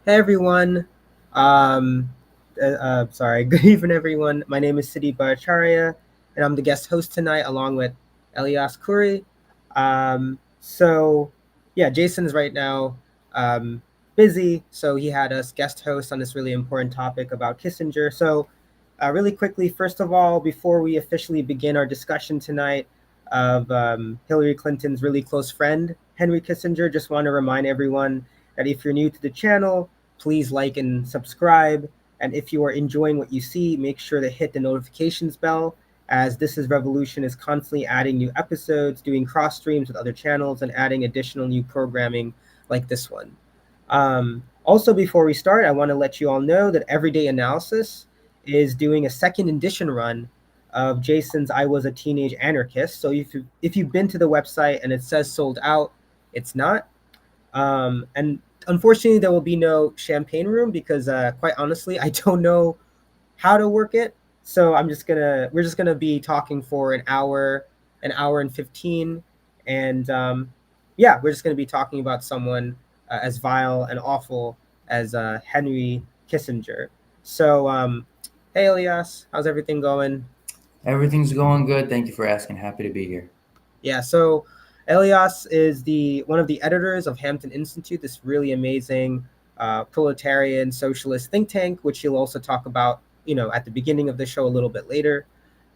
Hey everyone. Um, sorry. Good evening, everyone. My name is Sudip Bhattacharya, and I'm the guest host tonight, along with Elias Khoury. So, yeah, Jason's right now um, busy, so he had us guest host on this really important topic about Kissinger. So, really quickly, first of all, before we officially begin our discussion tonight of Hillary Clinton's really close friend, Henry Kissinger, just want to remind everyone that if you're new to the channel, please like and subscribe. And if you are enjoying what you see, make sure to hit the notifications bell, as This is Revolution is constantly adding new episodes, doing cross streams with other channels, and adding additional new programming like this one. Also, before we start, I want to let you all know that Everyday Analysis is doing a second edition run of Jason's I Was a Teenage Anarchist. So if you've been to the website and it says sold out, it's not. And unfortunately, there will be no champagne room because, quite honestly, I don't know how to work it. So we're just gonna be talking for an hour and 15, and yeah, we're just gonna be talking about someone as vile and awful as Henry Kissinger. So, hey Elias, how's everything going? Everything's going good. Thank you for asking. Happy to be here. Yeah, so Elias is the one of the editors of Hampton Institute, this really amazing proletarian socialist think tank, which he'll also talk about, at the beginning of the show a little bit later.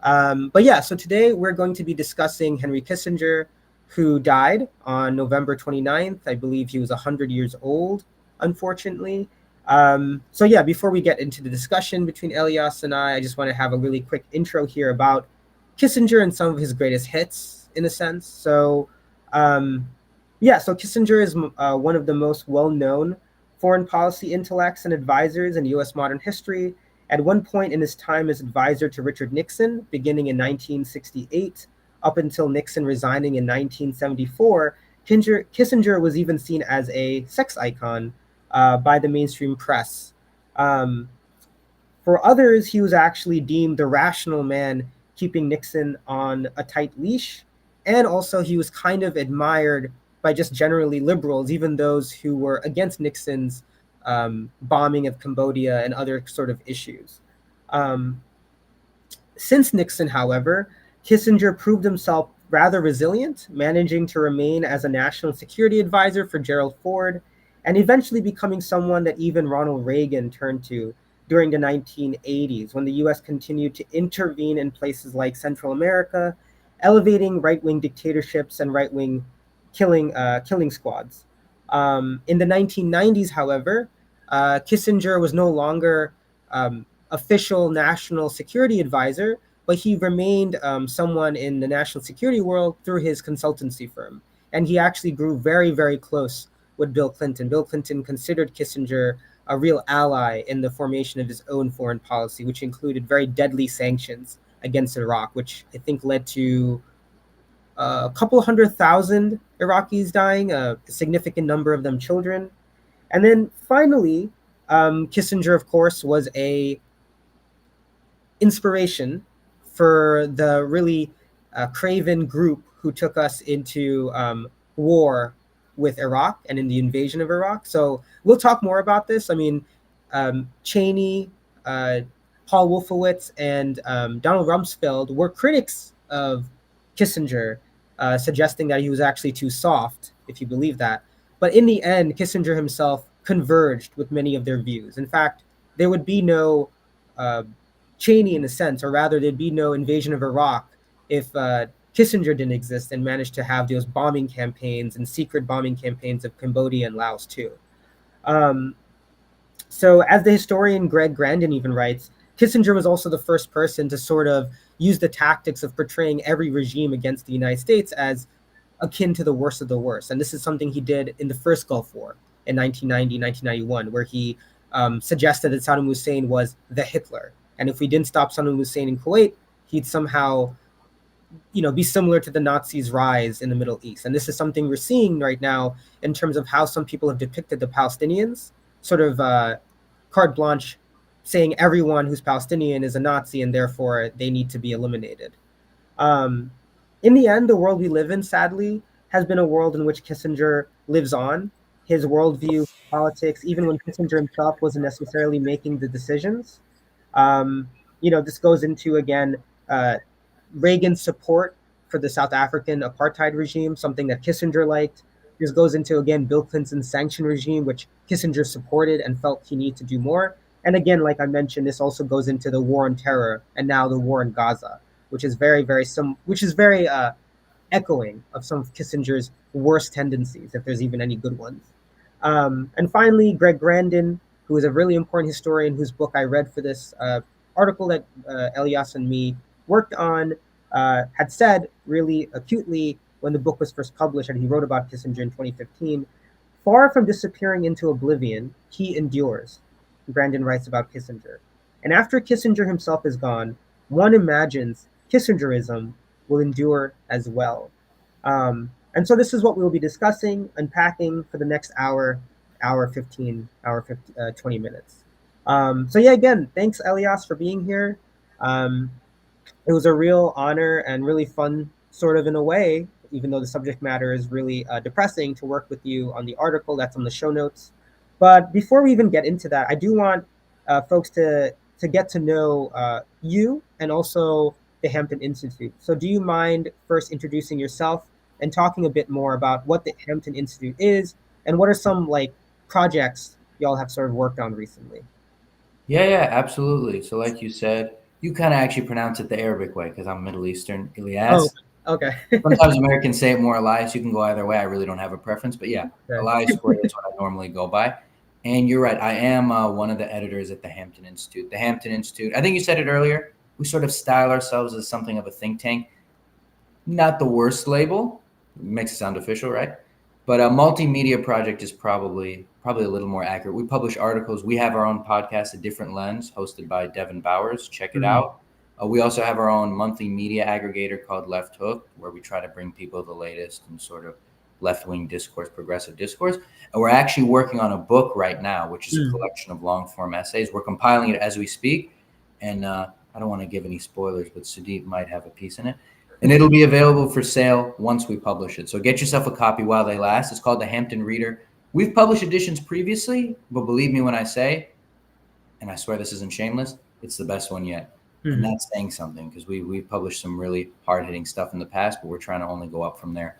But yeah, so today we're going to be discussing Henry Kissinger, who died on November 29th. I believe he was 100 years old, unfortunately. So yeah, before we get into the discussion between Elias and I just want to have a really quick intro here about Kissinger and some of his greatest hits, in a sense. So, yeah, so Kissinger is one of the most well-known foreign policy intellects and advisors in U.S. modern history. At one point in his time as advisor to Richard Nixon, beginning in 1968, up until Nixon resigning in 1974, Kissinger was even seen as a sex icon by the mainstream press. Um, for others, he was actually deemed the rational man keeping Nixon on a tight leash. And also, he was kind of admired by just generally liberals, even those who were against Nixon's bombing of Cambodia and other sort of issues. Um, since Nixon, however, Kissinger proved himself rather resilient, managing to remain as a national security advisor for Gerald Ford, and eventually becoming someone that even Ronald Reagan turned to during the 1980s, when the US continued to intervene in places like Central America, elevating right wing dictatorships and right wing killing squads. In the 1990s, however, Kissinger was no longer official national security advisor, but he remained someone in the national security world through his consultancy firm. And he actually grew very, very close with Bill Clinton. Bill Clinton considered Kissinger a real ally in the formation of his own foreign policy, which included very deadly sanctions against Iraq, which I think led to a couple 100,000 Iraqis dying, a significant number of them children. And then finally, Kissinger, of course, was a inspiration for the really craven group who took us into war with Iraq and in the invasion of Iraq. So we'll talk more about this. I mean, Cheney, uh, Paul Wolfowitz, and Donald Rumsfeld were critics of Kissinger, suggesting that he was actually too soft, if you believe that. But in the end, Kissinger himself converged with many of their views. In fact, there would be no uh, Cheney in a sense, or rather, there'd be no invasion of Iraq if Kissinger didn't exist and managed to have those bombing campaigns and secret bombing campaigns of Cambodia and Laos too. Um, so, as the historian Greg Grandin even writes, Kissinger was also the first person to sort of use the tactics of portraying every regime against the United States as akin to the worst of the worst. And this is something he did in the first Gulf War in 1990, 1991, where he suggested that Saddam Hussein was the Hitler. And if we didn't stop Saddam Hussein in Kuwait, he'd somehow, be similar to the Nazis' rise in the Middle East. And this is something we're seeing right now in terms of how some people have depicted the Palestinians, sort of carte blanche, saying everyone who's Palestinian is a Nazi and therefore they need to be eliminated. Um, in the end, the world we live in, sadly, has been a world in which Kissinger lives on. his worldview, politics, even when Kissinger himself wasn't necessarily making the decisions. Um, this goes into, again, uh, Reagan's support for the South African apartheid regime, something that Kissinger liked. This goes into, again, Bill Clinton's sanction regime, which Kissinger supported and felt he needed to do more. And again, like I mentioned, this also goes into the war on terror and now the war in Gaza, which is very echoing of some of Kissinger's worst tendencies, if there's even any good ones. And finally, Greg Grandin, who is a really important historian whose book I read for this article that Elias and me worked on, had said really acutely when the book was first published, and he wrote about Kissinger in 2015, far from disappearing into oblivion, he endures. Grandin writes about Kissinger. And after Kissinger himself is gone, one imagines Kissingerism will endure as well. And so this is what we will be discussing, unpacking for the next hour 15, 20 minutes. So yeah, again, thanks Elias for being here. It was a real honor and really fun, sort of in a way, even though the subject matter is really depressing, to work with you on the article that's on the show notes. But before we even get into that, I do want folks to get to know you and also the Hampton Institute. So do you mind first introducing yourself and talking a bit more about what the Hampton Institute is and what are some like projects y'all have sort of worked on recently? Yeah, absolutely. So, like you said, you kind of actually pronounce it the Arabic way because I'm Middle Eastern, Oh, Ilyas. okay. Sometimes Americans say it more Elias. You can go either way. I really don't have a preference, but yeah, Okay. Elias Square is what I normally go by. And you're right. I am one of the editors at the Hampton Institute. The Hampton Institute, I think you said it earlier, we sort of style ourselves as something of a think tank. Not the worst label. Makes it sound official, right? But a multimedia project is probably a little more accurate. We publish articles. We have our own podcast, A Different Lens, hosted by Devin Bowers. Check it Mhm. out. We also have our own monthly media aggregator called Left Hook, where we try to bring people the latest and sort of left-wing discourse, progressive discourse. And we're actually working on a book right now, which is a Mm. collection of long-form essays. We're compiling it as we speak. And I don't want to give any spoilers, but Sudip might have a piece in it. And it'll be available for sale once we publish it. So get yourself a copy while they last. It's called the Hampton Reader. We've published editions previously, but believe me when I say, and I swear this isn't shameless, it's the best one yet. And Mhm. that's saying something because we've published some really hard-hitting stuff in the past, but we're trying to only go up from there.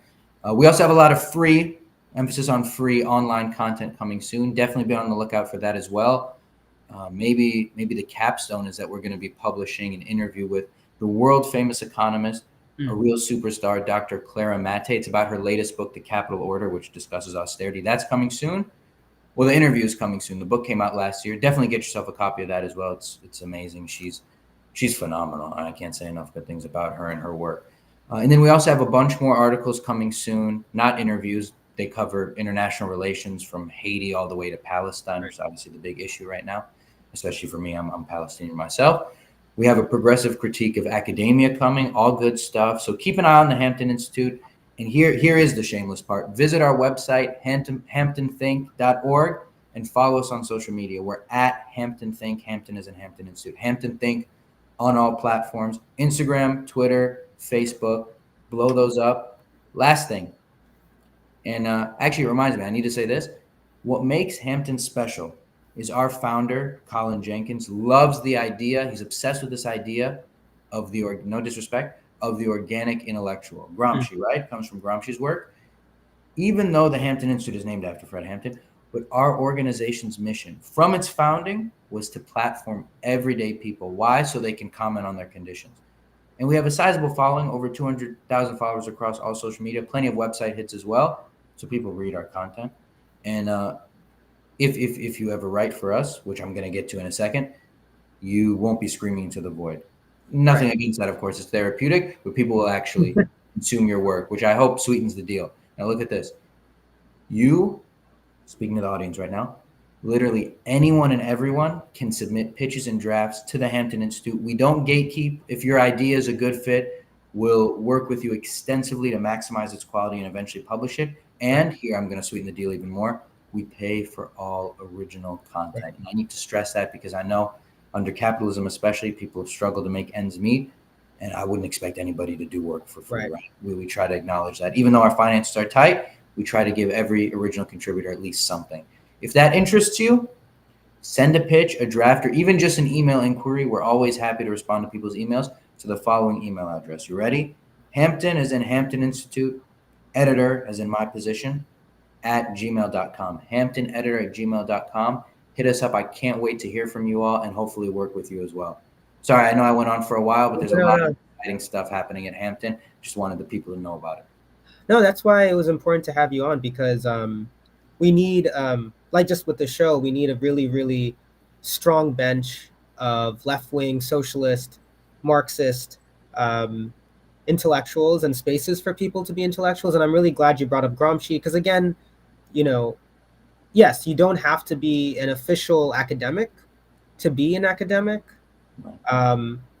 We also have a lot of free, emphasis on free online content coming soon. Definitely be on the lookout for that as well. Maybe the capstone is that we're going to be publishing an interview with the world famous economist, a Mm. real superstar, Dr. Clara Matte. It's about her latest book, The Capital Order, which discusses austerity. That's coming soon. Well, the interview is coming soon. The book came out last year. Definitely get yourself a copy of that as well. It's amazing. She's phenomenal. I can't say enough good things about her and her work. And then we also have a bunch more articles coming soon, not interviews. They cover international relations from Haiti all the way to Palestine, which is obviously the big issue right now, especially for me. I'm Palestinian myself. We have a progressive critique of academia coming, all good stuff. So keep an eye on the Hampton Institute. And here is the shameless part. Visit our website, hamptonthink.org, and follow us on social media. We're at Hampton Think. Hampton is in Hampton Institute. Hampton Think on all platforms, Instagram, Twitter, Facebook. Blow those up. Last thing, and actually, it reminds me, I need to say this. What makes Hampton special is our founder, Colin Jenkins, loves the idea. He's obsessed with this idea of no disrespect, of the organic intellectual. Mm. Gramsci, right? Comes from Gramsci's work. Even though the Hampton Institute is named after Fred Hampton, but our organization's mission from its founding was to platform everyday people. Why? So they can comment on their conditions. And we have a sizable following, over 200,000 followers across all social media, plenty of website hits as well. So people read our content. And if you ever write for us, which I'm going to get to in a second, you won't be screaming to the void. Right. Nothing against that, of course. It's therapeutic, but people will actually consume your work, which I hope sweetens the deal. Now, look at this. You, speaking to the audience right now, literally anyone and everyone can submit pitches and drafts to the Hampton Institute. We don't gatekeep. If your idea is a good fit, we'll work with you extensively to maximize its quality and eventually publish it. Right. And here I'm going to sweeten the deal even more. We pay for all original Right. content. And I need to stress that because I know under capitalism, especially, people have struggled to make ends meet. And I wouldn't expect anybody to do work for free, Right. right? We try to acknowledge that. Even though our finances are tight, We try to give every original contributor at least something. If that interests you, send a pitch, a draft, or even just an email inquiry. We're always happy to respond to people's emails to the following email address. You ready? Hampton, as in Hampton Institute, editor, as in my position, at gmail.com. Hampton editor at gmail.com. Hit us up. I can't wait to hear from you all and hopefully work with you as well. Sorry, I know I went on for a while, but there's a lot of exciting stuff happening at Hampton. Just wanted the people to know about it. No, that's why it was important to have you on, because we need, like just with the show, we need a really, really strong bench of left-wing, socialist, Marxist intellectuals and spaces for people to be intellectuals. And I'm really glad you brought up Gramsci, because again, you know, yes, you don't have to be an official academic to be an academic.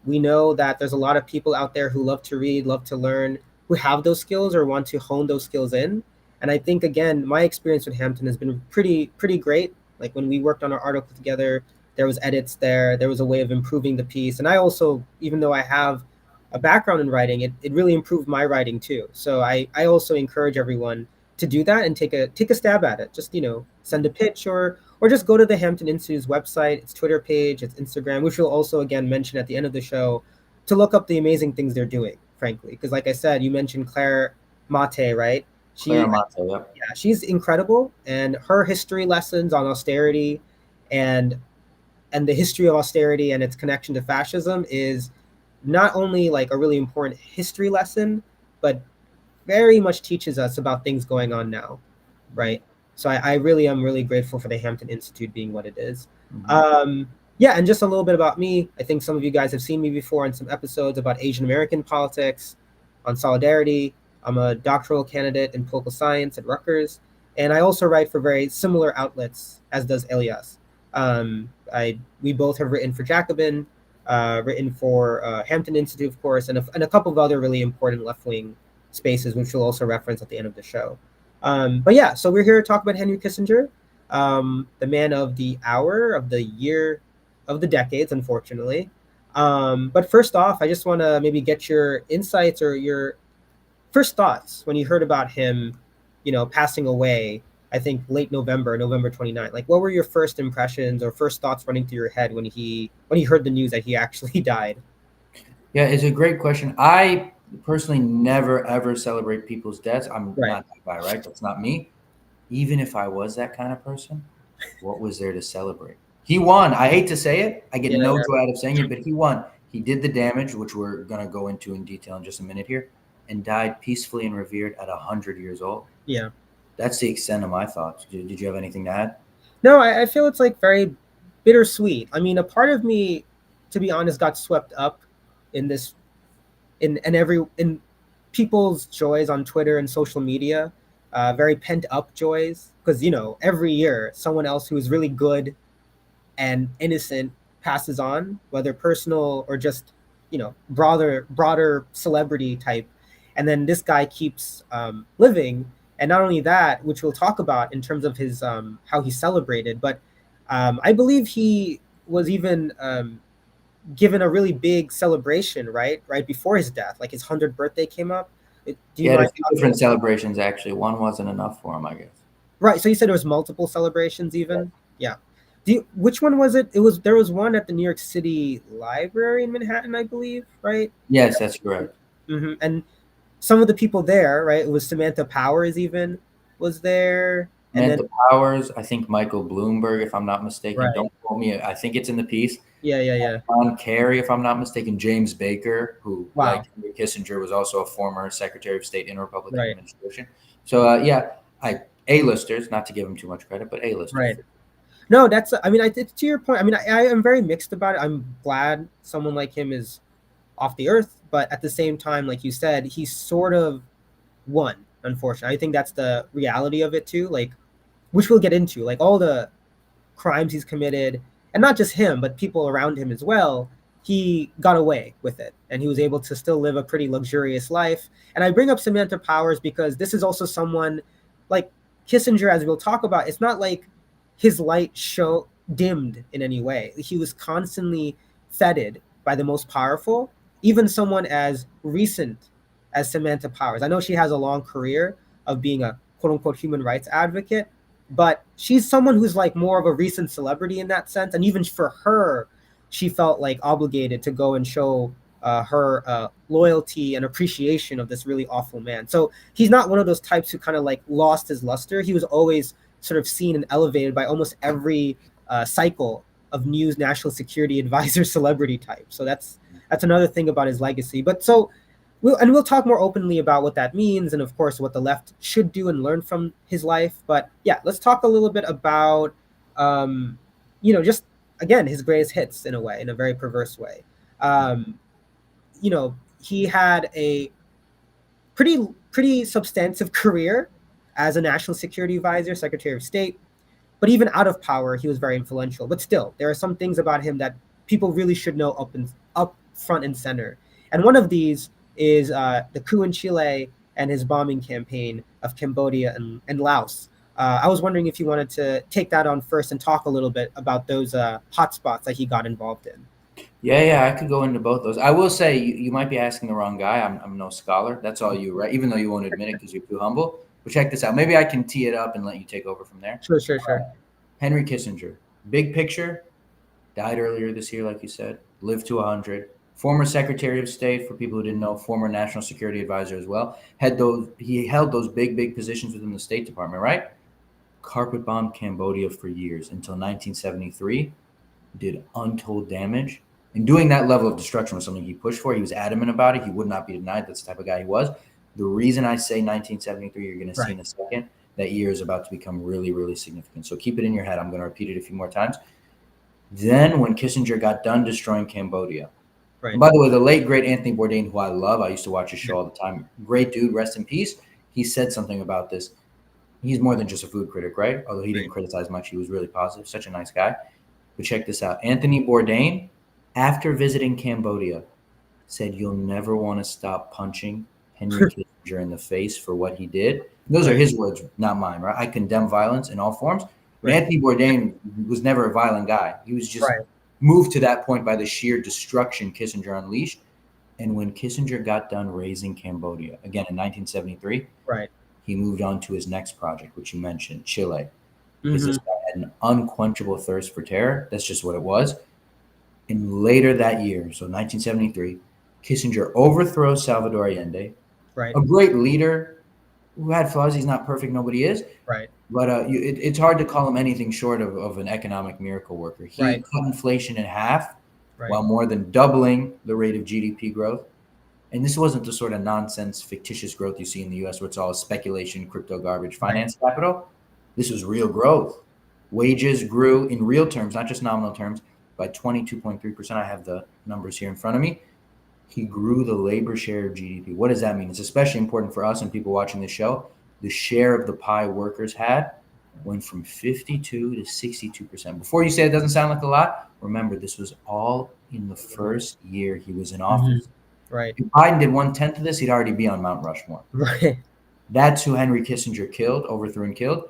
We know that there's a lot of people out there who love to read, love to learn, who have those skills or want to hone those skills in. And I think, again, my experience with Hampton has been pretty great. Like when we worked on our article together, there was edits there. There was a way of improving the piece. And I also, even though I have a background in writing, it really improved my writing too. So I also encourage everyone to do that and take a stab at it. Just, send a pitch or just go to the Hampton Institute's website, its Twitter page, its Instagram, which we'll also again mention at the end of the show, to look up the amazing things they're doing, frankly. Because like I said, you mentioned Claire Mate, right? Claire Mate, yeah. Yeah, she's incredible. And her history lessons on austerity and the history of austerity and its connection to fascism is not only like a really important history lesson, but very much teaches us about things going on now, right? So I really am really grateful for the Hampton Institute being what it is. Yeah, and just a little bit about me. I think some of you guys have seen me before in some episodes about Asian American politics, on solidarity. I'm a doctoral candidate in political science at Rutgers, and I also write for very similar outlets, as does Elias. We both have written for Jacobin, written for Hampton Institute, of course, and a couple of other really important left-wing spaces, which we'll also reference at the end of the show. But yeah, so we're here to talk about Henry Kissinger, the man of the hour, of the year, of the decades, unfortunately. But first off, I just want to maybe get your insights or your first thoughts when you heard about him, passing away, I think late November 29th. Like, what were your first impressions or first thoughts running through your head when he heard the news that he actually died? Yeah, it's a great question. I personally never ever celebrate people's deaths. I'm not that guy, right? That's not me. Even if I was that kind of person, what was there to celebrate? He won. I hate to say it. I get no joy out of saying it, but he won. He did the damage, which we're going to go into in detail in just a minute here, and died peacefully and revered at 100 years old. Yeah. That's the extent of my thoughts. Did you have anything to add? No, I feel it's like very bittersweet. I mean, a part of me, to be honest, got swept up in this, in people's joys on Twitter and social media, very pent up joys, because every year someone else who is really good and innocent passes on, whether personal or just broader celebrity type, and then this guy keeps living. And not only that, which we'll talk about in terms of his how he celebrated, but I believe he was even given a really big celebration right before his death, like his 100th birthday came up. There's different celebrations actually. One wasn't enough for him, I guess. Right. So you said there was multiple celebrations even. Yeah. Which one was it? There was one at the New York City Library in Manhattan, I believe. Right. Yes, that's correct. Mm-hmm. And some of the people there, right? It was Samantha Powers even was there. Samantha Powers, I think Michael Bloomberg, if I'm not mistaken. Right. Don't quote me. I think it's in the piece. Yeah. John Kerry, if I'm not mistaken. James Baker, who, wow, like Henry Kissinger, was also a former Secretary of State in a Republican administration. So, A-listers, not to give them too much credit, but A-listers. Right. No, that's, I mean, to your point, I mean, I am very mixed about it. I'm glad someone like him is off the earth, but at the same time, like you said, he sort of won, unfortunately. I think that's the reality of it too, like, which we'll get into, like all the crimes he's committed, and not just him, but people around him as well. He got away with it, and he was able to still live a pretty luxurious life. And I bring up Samantha Powers because this is also someone like Kissinger, as we'll talk about. It's not like his light dimmed in any way. He was constantly feted by the most powerful, even someone as recent as Samantha Powers. I know she has a long career of being a quote unquote human rights advocate, but she's someone who's like more of a recent celebrity in that sense. And even for her, she felt like obligated to go and show her loyalty and appreciation of this really awful man. So he's not one of those types who kind of like lost his luster. He was always sort of seen and elevated by almost every cycle of news national security advisor celebrity type. So that's another thing about his legacy. But so we'll talk more openly about what that means, and of course what the left should do and learn from his life. But yeah, let's talk a little bit about just again his greatest hits in a way, in a very perverse way. He had a pretty substantive career as a national security advisor, Secretary of State. But even out of power, he was very influential. But still, there are some things about him that people really should know up front and center. And one of these is the coup in Chile and his bombing campaign of Cambodia and Laos. I was wondering if you wanted to take that on first and talk a little bit about those hotspots that he got involved in. Yeah, I could go into both those. I will say you might be asking the wrong guy. I'm no scholar. That's all you, right? Even though you won't admit it because you're too humble. But check this out. Maybe I can tee it up and let you take over from there. Sure. Henry Kissinger, big picture, died earlier this year, like you said, lived to 100. Former Secretary of State, for people who didn't know, former National Security Advisor as well. He held those big positions within the State Department, right? Carpet bombed Cambodia for years until 1973, did untold damage. And doing that level of destruction was something he pushed for. He was adamant about it. He would not be denied. That's the type of guy he was. The reason I say 1973, you're going to see in a second, that year is about to become really, really significant. So keep it in your head. I'm going to repeat it a few more times. Then when Kissinger got done destroying Cambodia, and by the way, the late, great Anthony Bourdain, who I love, I used to watch his show all the time, great dude, rest in peace. He said something about this. He's more than just a food critic, right? Although he didn't criticize much. He was really positive. Such a nice guy. But check this out. Anthony Bourdain, after visiting Cambodia, said you'll never want to stop punching Henry Kissinger in the face for what he did. Those are his words, not mine, right? I condemn violence in all forms. But Anthony Bourdain was never a violent guy. He was just moved to that point by the sheer destruction Kissinger unleashed. And when Kissinger got done raising Cambodia, again in 1973, he moved on to his next project, which you mentioned, Chile. Because this guy had an unquenchable thirst for terror. That's just what it was. And later that year, so 1973, Kissinger overthrows Salvador Allende, a great leader who had flaws. He's not perfect. Nobody is. But it's hard to call him anything short of an economic miracle worker. He cut inflation in half while more than doubling the rate of GDP growth. And this wasn't the sort of nonsense, fictitious growth you see in the U.S. where it's all speculation, crypto garbage, finance capital. This was real growth. Wages grew in real terms, not just nominal terms, by 22.3%. I have the numbers here in front of me. He grew the labor share of GDP. What does that mean? It's especially important for us and people watching this show. The share of the pie workers had went from 52 to 62%. Before you say it doesn't sound like a lot, remember this was all in the first year he was in office. If Biden did 1/10 of this, he'd already be on Mount Rushmore. That's who Henry Kissinger killed, overthrew and killed.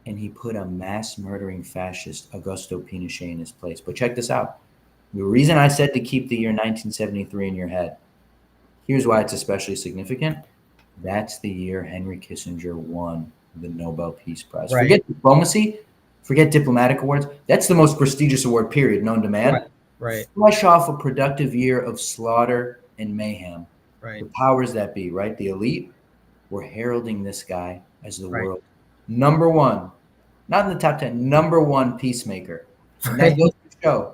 And he put a mass murdering fascist, Augusto Pinochet, in his place. But check this out. The reason I said to keep the year 1973 in your head, here's why it's especially significant. That's the year Henry Kissinger won the Nobel Peace Prize. Forget diplomacy, forget diplomatic awards. That's the most prestigious award, period, known to man. Flush off a productive year of slaughter and mayhem. The powers that be, the elite, were heralding this guy as the world number one, not in the top 10, number one peacemaker. And that goes to show,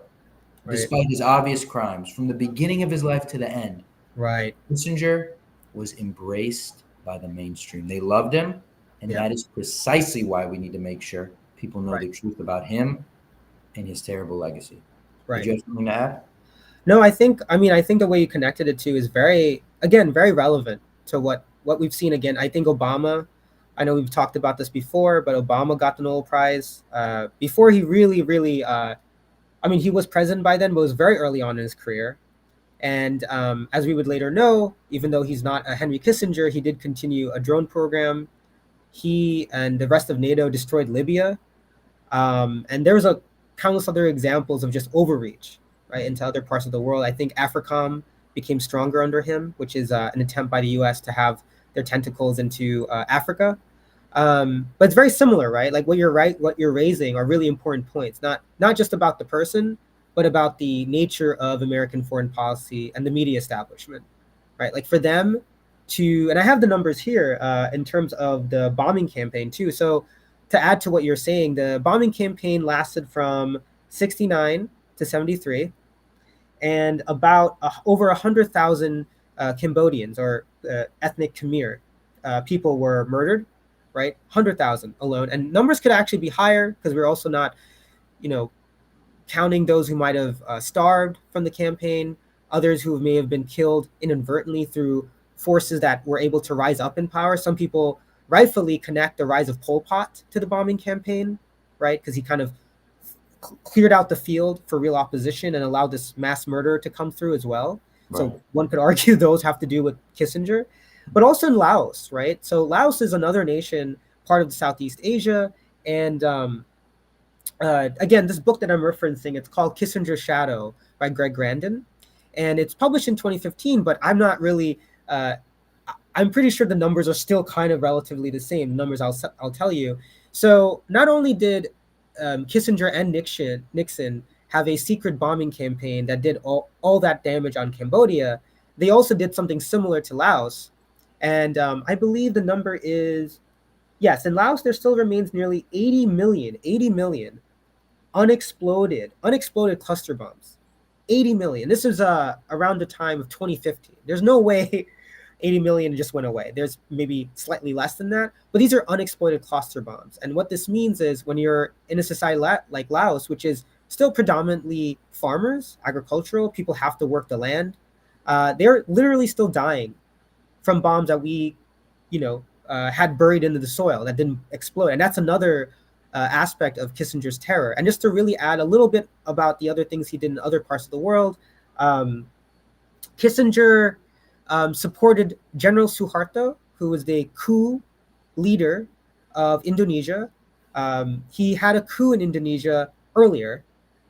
despite his obvious crimes, from the beginning of his life to the end, Kissinger was embraced by the mainstream. They loved him, and that is precisely why we need to make sure people know the truth about him and his terrible legacy. Did you have something to add? No, I think the way you connected it to is very relevant to what we've seen. Again, I think Obama, I know we've talked about this before, but Obama got the Nobel Prize before he really, he was president by then, but it was very early on in his career. And as we would later know, even though he's not a Henry Kissinger, he did continue a drone program. He and the rest of NATO destroyed Libya. And there was countless other examples of just overreach, into other parts of the world. I think AFRICOM became stronger under him, which is an attempt by the U.S. to have their tentacles into Africa. But it's very similar, right? Like what you're raising are really important points, not just about the person, but about the nature of American foreign policy and the media establishment, right? Like for them to, and I have the numbers here in terms of the bombing campaign too. So to add to what you're saying, the bombing campaign lasted from 69 to 73, and about over 100,000 Cambodians or ethnic Khmer people were murdered, right? 100,000 alone, and numbers could actually be higher because we're also not, you know, counting those who might have starved from the campaign, others who may have been killed inadvertently through forces that were able to rise up in power. Some people rightfully connect the rise of Pol Pot to the bombing campaign, right? Because he kind of cleared out the field for real opposition and allowed this mass murder to come through as well. Right. So one could argue those have to do with Kissinger, but also in Laos, right? So Laos is another nation, part of Southeast Asia, and again, this book that I'm referencing, it's called Kissinger's Shadow by Greg Grandin, and it's published in 2015. But I'm not really. I'm pretty sure the numbers are still kind of relatively the same. Numbers I'll tell you. So not only did Kissinger and Nixon have a secret bombing campaign that did all that damage on Cambodia, they also did something similar to Laos, and I believe the number is, yes, in Laos there still remains nearly 80 million unexploded cluster bombs. 80 million. This is around the time of 2015. There's no way 80 million just went away. There's maybe slightly less than that, but these are unexploded cluster bombs. And what this means is when you're in a society like Laos, which is still predominantly farmers, agricultural, people have to work the land, they're literally still dying from bombs that we, had buried into the soil that didn't explode. And that's another aspect of Kissinger's terror. And just to really add a little bit about the other things he did in other parts of the world, Kissinger supported General Suharto, who was the coup leader of Indonesia. He had a coup in Indonesia earlier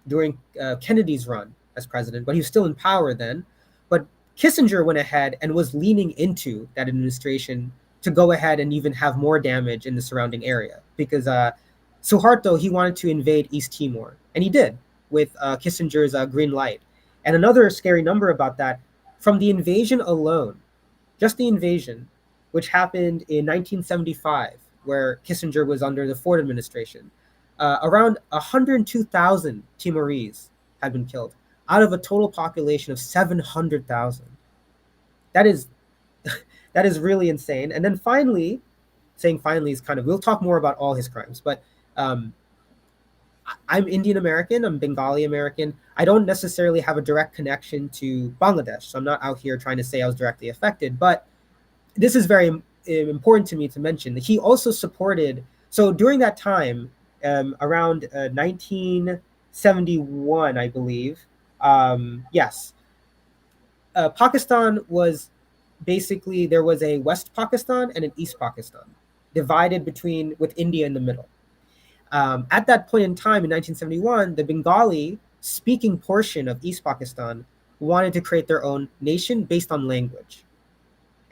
during Kennedy's run as president, but he was still in power then. But Kissinger went ahead and was leaning into that administration to go ahead and even have more damage in the surrounding area, because Suharto, he wanted to invade East Timor, and he did with Kissinger's green light. And another scary number about that, from the invasion alone, just the invasion, which happened in 1975, where Kissinger was under the Ford administration, around 102,000 Timorese had been killed out of a total population of 700,000. That is that is really insane. And then finally, saying finally is kind of, we'll talk more about all his crimes, but I'm Indian American, I'm Bengali American. I don't necessarily have a direct connection to Bangladesh, so I'm not out here trying to say I was directly affected, but this is very important to me to mention that he also supported, so during that time, around 1971, I believe, yes, Pakistan was basically, there was a West Pakistan and an East Pakistan, divided with India in the middle. At that point in time, in 1971, the Bengali speaking portion of East Pakistan wanted to create their own nation based on language.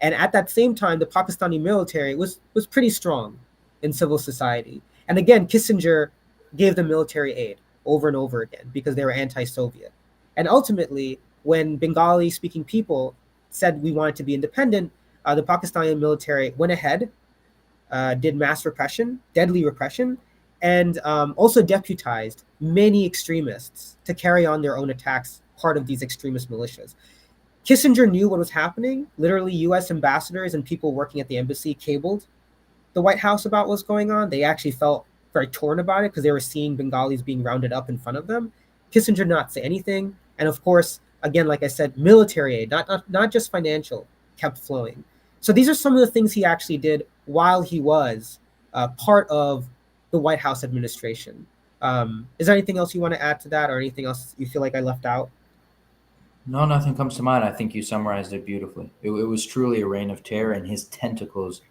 And at that same time, the Pakistani military was pretty strong in civil society. And again, Kissinger gave them military aid over and over again because they were anti-Soviet. And ultimately, when Bengali-speaking people said we wanted to be independent, the Pakistani military went ahead, did mass repression, deadly repression, and also deputized many extremists to carry on their own attacks, part of these extremist militias. Kissinger knew what was happening. Literally, U.S. ambassadors and people working at the embassy cabled the White House about what's going on. They actually felt very torn about it because they were seeing Bengalis being rounded up in front of them. Kissinger did not say anything. And of course, again, like I said, military aid, not just financial, kept flowing. So these are some of the things he actually did while he was part of the White House administration. Is there anything else you want to add to that, or anything else you feel like I left out? No, nothing comes to mind. I think you summarized it beautifully. It was truly a reign of terror, and his tentacles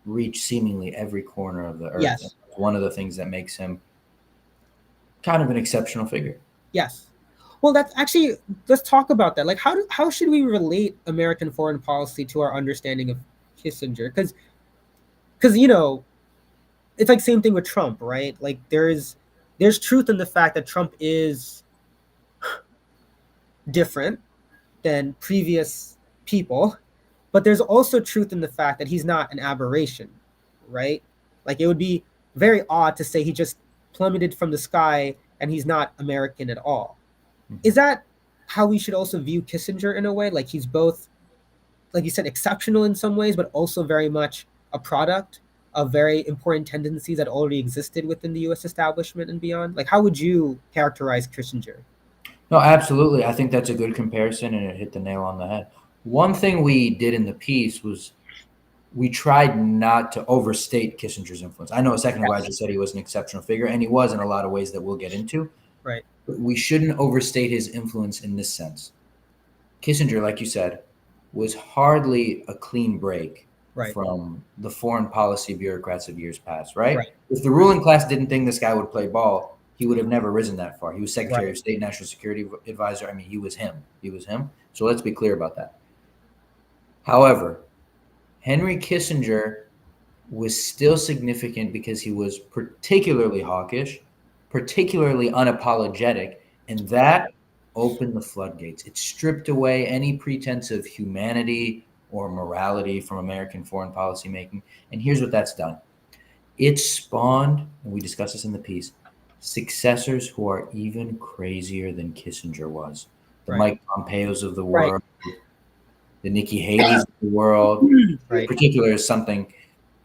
reach seemingly every corner of the earth. Yes. One of the things that makes him kind of an exceptional figure. Yes. Well, that's actually, let's talk about that. Like, how should we relate American foreign policy to our understanding of Kissinger? Because it's like same thing with Trump, right? Like there's truth in the fact that Trump is different than previous people, but there's also truth in the fact that he's not an aberration, right? Like it would be very odd to say he just plummeted from the sky and he's not American at all. Is that how we should also view Kissinger in a way? Like he's both, like you said, exceptional in some ways, but also very much a product of very important tendencies that already existed within the US establishment and beyond? Like how would you characterize Kissinger? No, absolutely. I think that's a good comparison, and it hit the nail on the head. One thing we did in the piece was we tried not to overstate Kissinger's influence. I know a second ago I just said he was an exceptional figure, and he was in a lot of ways that we'll get into. Right. But we shouldn't overstate his influence in this sense. Kissinger, like you said, was hardly a clean break Right. from the foreign policy bureaucrats of years past, right? Right. If the ruling class didn't think this guy would play ball, he would have never risen that far. He was Secretary Right. of State, National Security Advisor. I mean, he was him. He was him. So let's be clear about that. However, Henry Kissinger was still significant because he was particularly hawkish, particularly unapologetic, and that opened the floodgates. It stripped away any pretense of humanity or morality from American foreign policy making. And here's what that's done. It spawned, and we discuss this in the piece, successors who are even crazier than Kissinger was. The Right. Mike Pompeos of the Right. world, the Nikki Haley's of the world. Right. In particular is something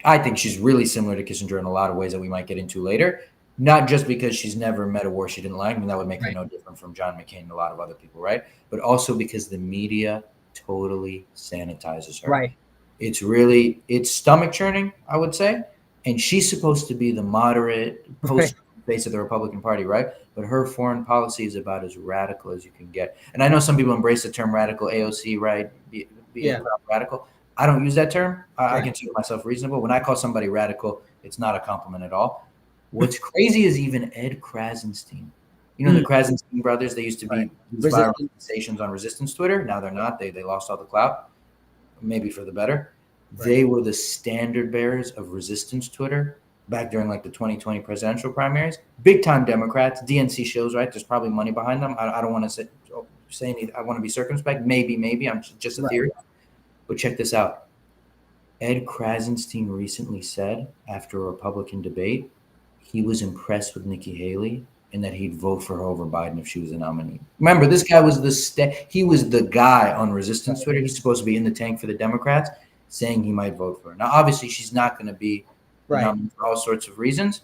I think she's really similar to Kissinger in a lot of ways that we might get into later. Not just because she's never met a war she didn't like. I mean, that would make her no different from John McCain and a lot of other people, right? But also because the media totally sanitizes her. Right. It's stomach churning, I would say. And she's supposed to be the moderate post face of the Republican Party, right? But her foreign policy is about as radical as you can get. And I know some people embrace the term radical, AOC, right? Be radical. I don't use that term. I consider myself reasonable. When I call somebody radical, it's not a compliment at all. What's crazy is even Ed Krasenstein. You know the Krasenstein brothers? They used to be these viral sensations on resistance Twitter. Now they're not. They lost all the clout, maybe for the better. They were the standard bearers of resistance Twitter back during like the 2020 presidential primaries. Big time Democrats, DNC shows, right? There's probably money behind them. I don't want to say anything. I want to be circumspect. Maybe. I'm just a theory. But check this out. Ed Krasenstein recently said after a Republican debate, he was impressed with Nikki Haley and that he'd vote for her over Biden if she was a nominee. Remember, this guy was he was the guy on resistance Twitter. He's supposed to be in the tank for the Democrats, saying he might vote for her. Now, obviously, she's not going to be nominated for all sorts of reasons.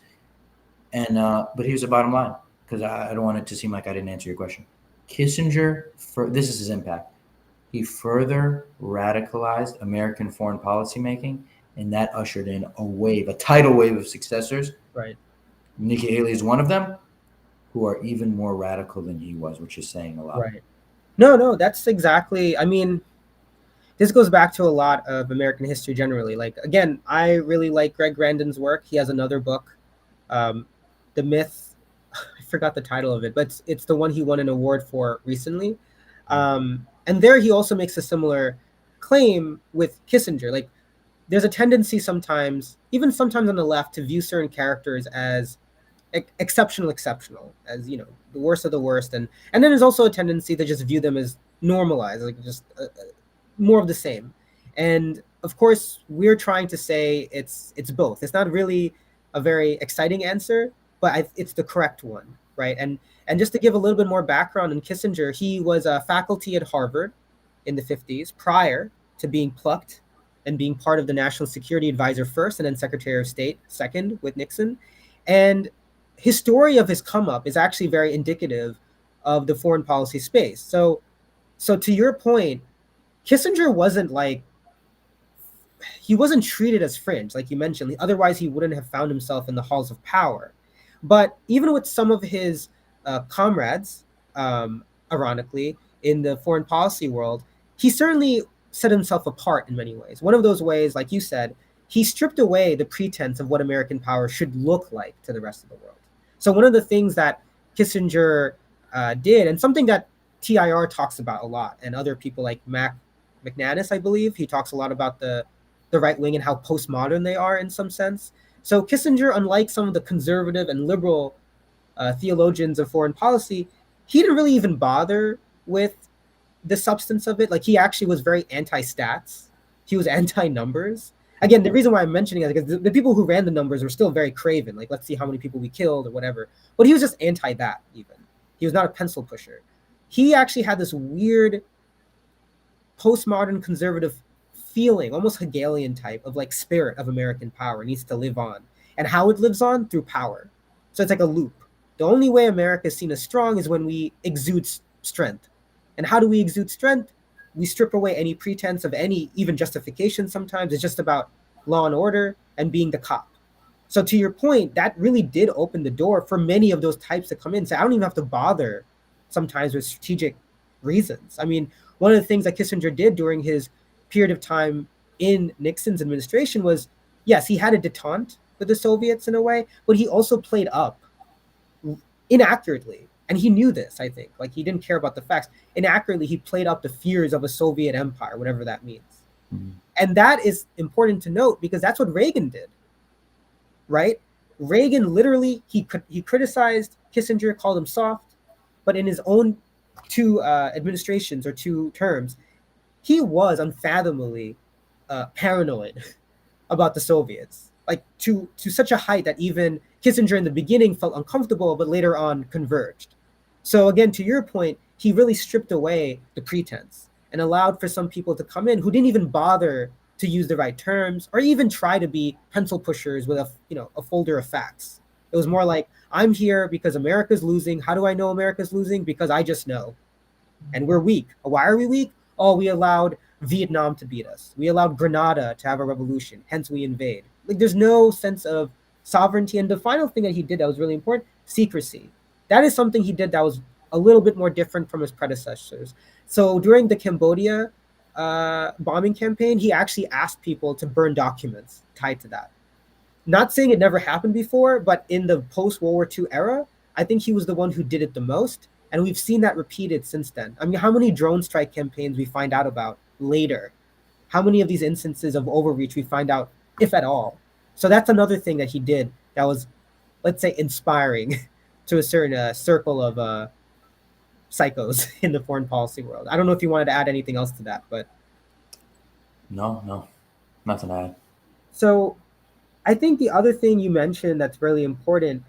And but here's the bottom line, because I don't want it to seem like I didn't answer your question. Kissinger, this is his impact. He further radicalized American foreign policy making, and that ushered in a tidal wave of successors. Right. Nikki Haley is one of them, who are even more radical than he was, which is saying a lot. Right. No, that's exactly. I mean, this goes back to a lot of American history generally. Like, again, I really like Greg Grandin's work. He has another book, The Myth. I forgot the title of it, but it's the one he won an award for recently. And there he also makes a similar claim with Kissinger. Like, there's a tendency sometimes, even sometimes on the left, to view certain characters as exceptional, as, you know, the worst of the worst. And then there's also a tendency to just view them as normalized, like just more of the same. And of course, we're trying to say it's both. It's not really a very exciting answer, but it's the correct one, right? And just to give a little bit more background on Kissinger, he was a faculty at Harvard in the 50s prior to being plucked and being part of the National Security Advisor first and then Secretary of State second with Nixon. And his story of his come up is actually very indicative of the foreign policy space. So to your point, Kissinger he wasn't treated as fringe, like you mentioned. Otherwise, he wouldn't have found himself in the halls of power. But even with some of his comrades, ironically, in the foreign policy world, he certainly set himself apart in many ways. One of those ways, like you said, he stripped away the pretense of what American power should look like to the rest of the world. So one of the things that Kissinger did, and something that TIR talks about a lot, and other people like McManus, I believe, he talks a lot about the right wing and how postmodern they are in some sense. So Kissinger, unlike some of the conservative and liberal theologians of foreign policy, he didn't really even bother with the substance of it. Like, he actually was very anti-stats. He was anti-numbers. Again, the reason why I'm mentioning it is because the people who ran the numbers were still very craven. Like, let's see how many people we killed or whatever. But he was just anti that even. He was not a pencil pusher. He actually had this weird postmodern conservative feeling, almost Hegelian type of like spirit of American power needs to live on. And how it lives on? Through power. So it's like a loop. The only way America is seen as strong is when we exude strength. And how do we exude strength? We strip away any pretense of any even justification sometimes. It's just about law and order and being the cop. So to your point, that really did open the door for many of those types to come in. So I don't even have to bother sometimes with strategic reasons. I mean, one of the things that Kissinger did during his period of time in Nixon's administration was, yes, he had a detente with the Soviets in a way, but he also played up inaccurately. And he knew this, I think. Like, he didn't care about the facts. Inaccurately, he played up the fears of a Soviet empire, whatever that means. Mm-hmm. And that is important to note because that's what Reagan did, right? Reagan literally, he criticized Kissinger, called him soft, but in his own two administrations or two terms, he was unfathomably paranoid about the Soviets, like to such a height that even Kissinger in the beginning felt uncomfortable, but later on converged. So again, to your point, he really stripped away the pretense and allowed for some people to come in who didn't even bother to use the right terms or even try to be pencil pushers with a folder of facts. It was more like, I'm here because America's losing. How do I know America's losing? Because I just know. And we're weak. Why are we weak? Oh, we allowed Vietnam to beat us. We allowed Grenada to have a revolution. Hence we invade. Like, there's no sense of sovereignty. And the final thing that he did that was really important, secrecy. That is something he did that was a little bit more different from his predecessors. So during the Cambodia bombing campaign, he actually asked people to burn documents tied to that. Not saying it never happened before, but in the post-World War II era, I think he was the one who did it the most. And we've seen that repeated since then. I mean, how many drone strike campaigns we find out about later? How many of these instances of overreach we find out, if at all? So that's another thing that he did that was, let's say, inspiring to a certain circle of psychos in the foreign policy world. I don't know if you wanted to add anything else to that, but... No, nothing to add. So I think the other thing you mentioned that's really important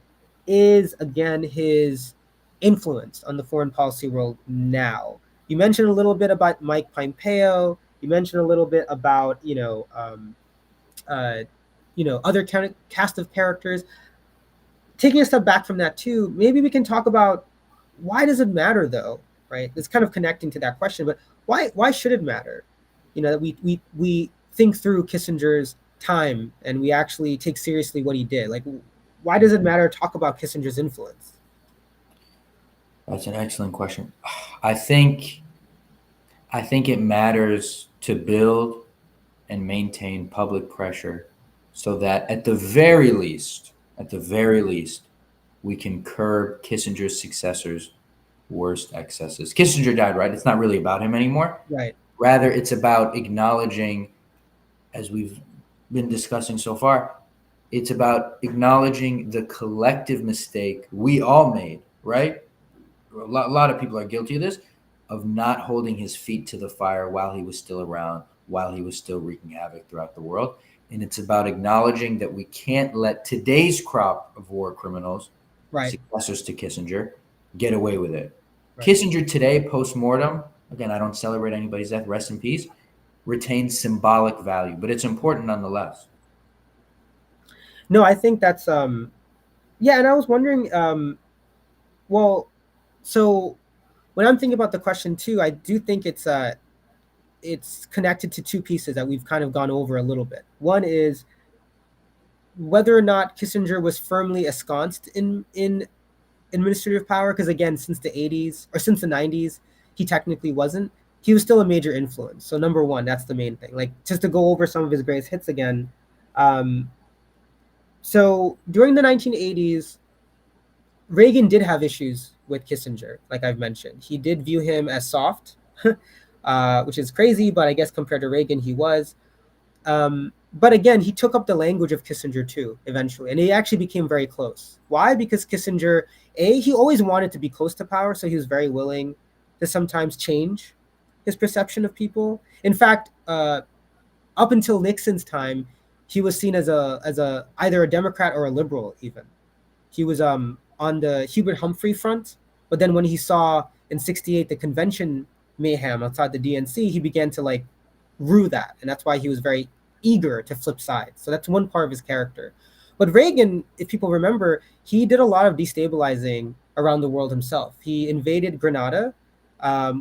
is, again, his influence on the foreign policy world now. You mentioned a little bit about Mike Pompeo. You mentioned a little bit about, other cast of characters. Taking a step back from that too, maybe we can talk about why does it matter though, right? It's kind of connecting to that question, but why should it matter? That we think through Kissinger's time and we actually take seriously what he did. Like, why does it matter to talk about Kissinger's influence? That's an excellent question. I think it matters to build and maintain public pressure so that at the very least, we can curb Kissinger's successors' worst excesses. Kissinger died, right? It's not really about him anymore. Right. Rather, it's about acknowledging, as we've been discussing so far, it's about acknowledging the collective mistake we all made, right? A lot of people are guilty of this, of not holding his feet to the fire while he was still around, while he was still wreaking havoc throughout the world. And it's about acknowledging that we can't let today's crop of war criminals, right, successors to Kissinger, get away with it. Right. Kissinger today, post-mortem, again, I don't celebrate anybody's death, rest in peace, retains symbolic value, but it's important nonetheless. No, I think that's, and I was wondering, so when I'm thinking about the question too, I do think it's connected to two pieces that we've kind of gone over a little bit. One is whether or not Kissinger was firmly ensconced in administrative power, because again, since the 80s or since the 90s, he technically wasn't. He was still a major influence. So number one, that's the main thing. Like, just to go over some of his greatest hits again. So during the 1980s, Reagan did have issues with Kissinger, like I've mentioned. He did view him as soft, which is crazy, but I guess compared to Reagan, he was. But again, he took up the language of Kissinger too, eventually, and he actually became very close. Why? Because Kissinger, he always wanted to be close to power, so he was very willing to sometimes change his perception of people. In fact, up until Nixon's time, he was seen as a either a Democrat or a liberal even. He was on the Hubert Humphrey front, but then when he saw in '68 the convention mayhem outside the DNC, he began to like rue that, and that's why he was very eager to flip sides. So that's one part of his character. But Reagan, if people remember, he did a lot of destabilizing around the world himself. He invaded Grenada,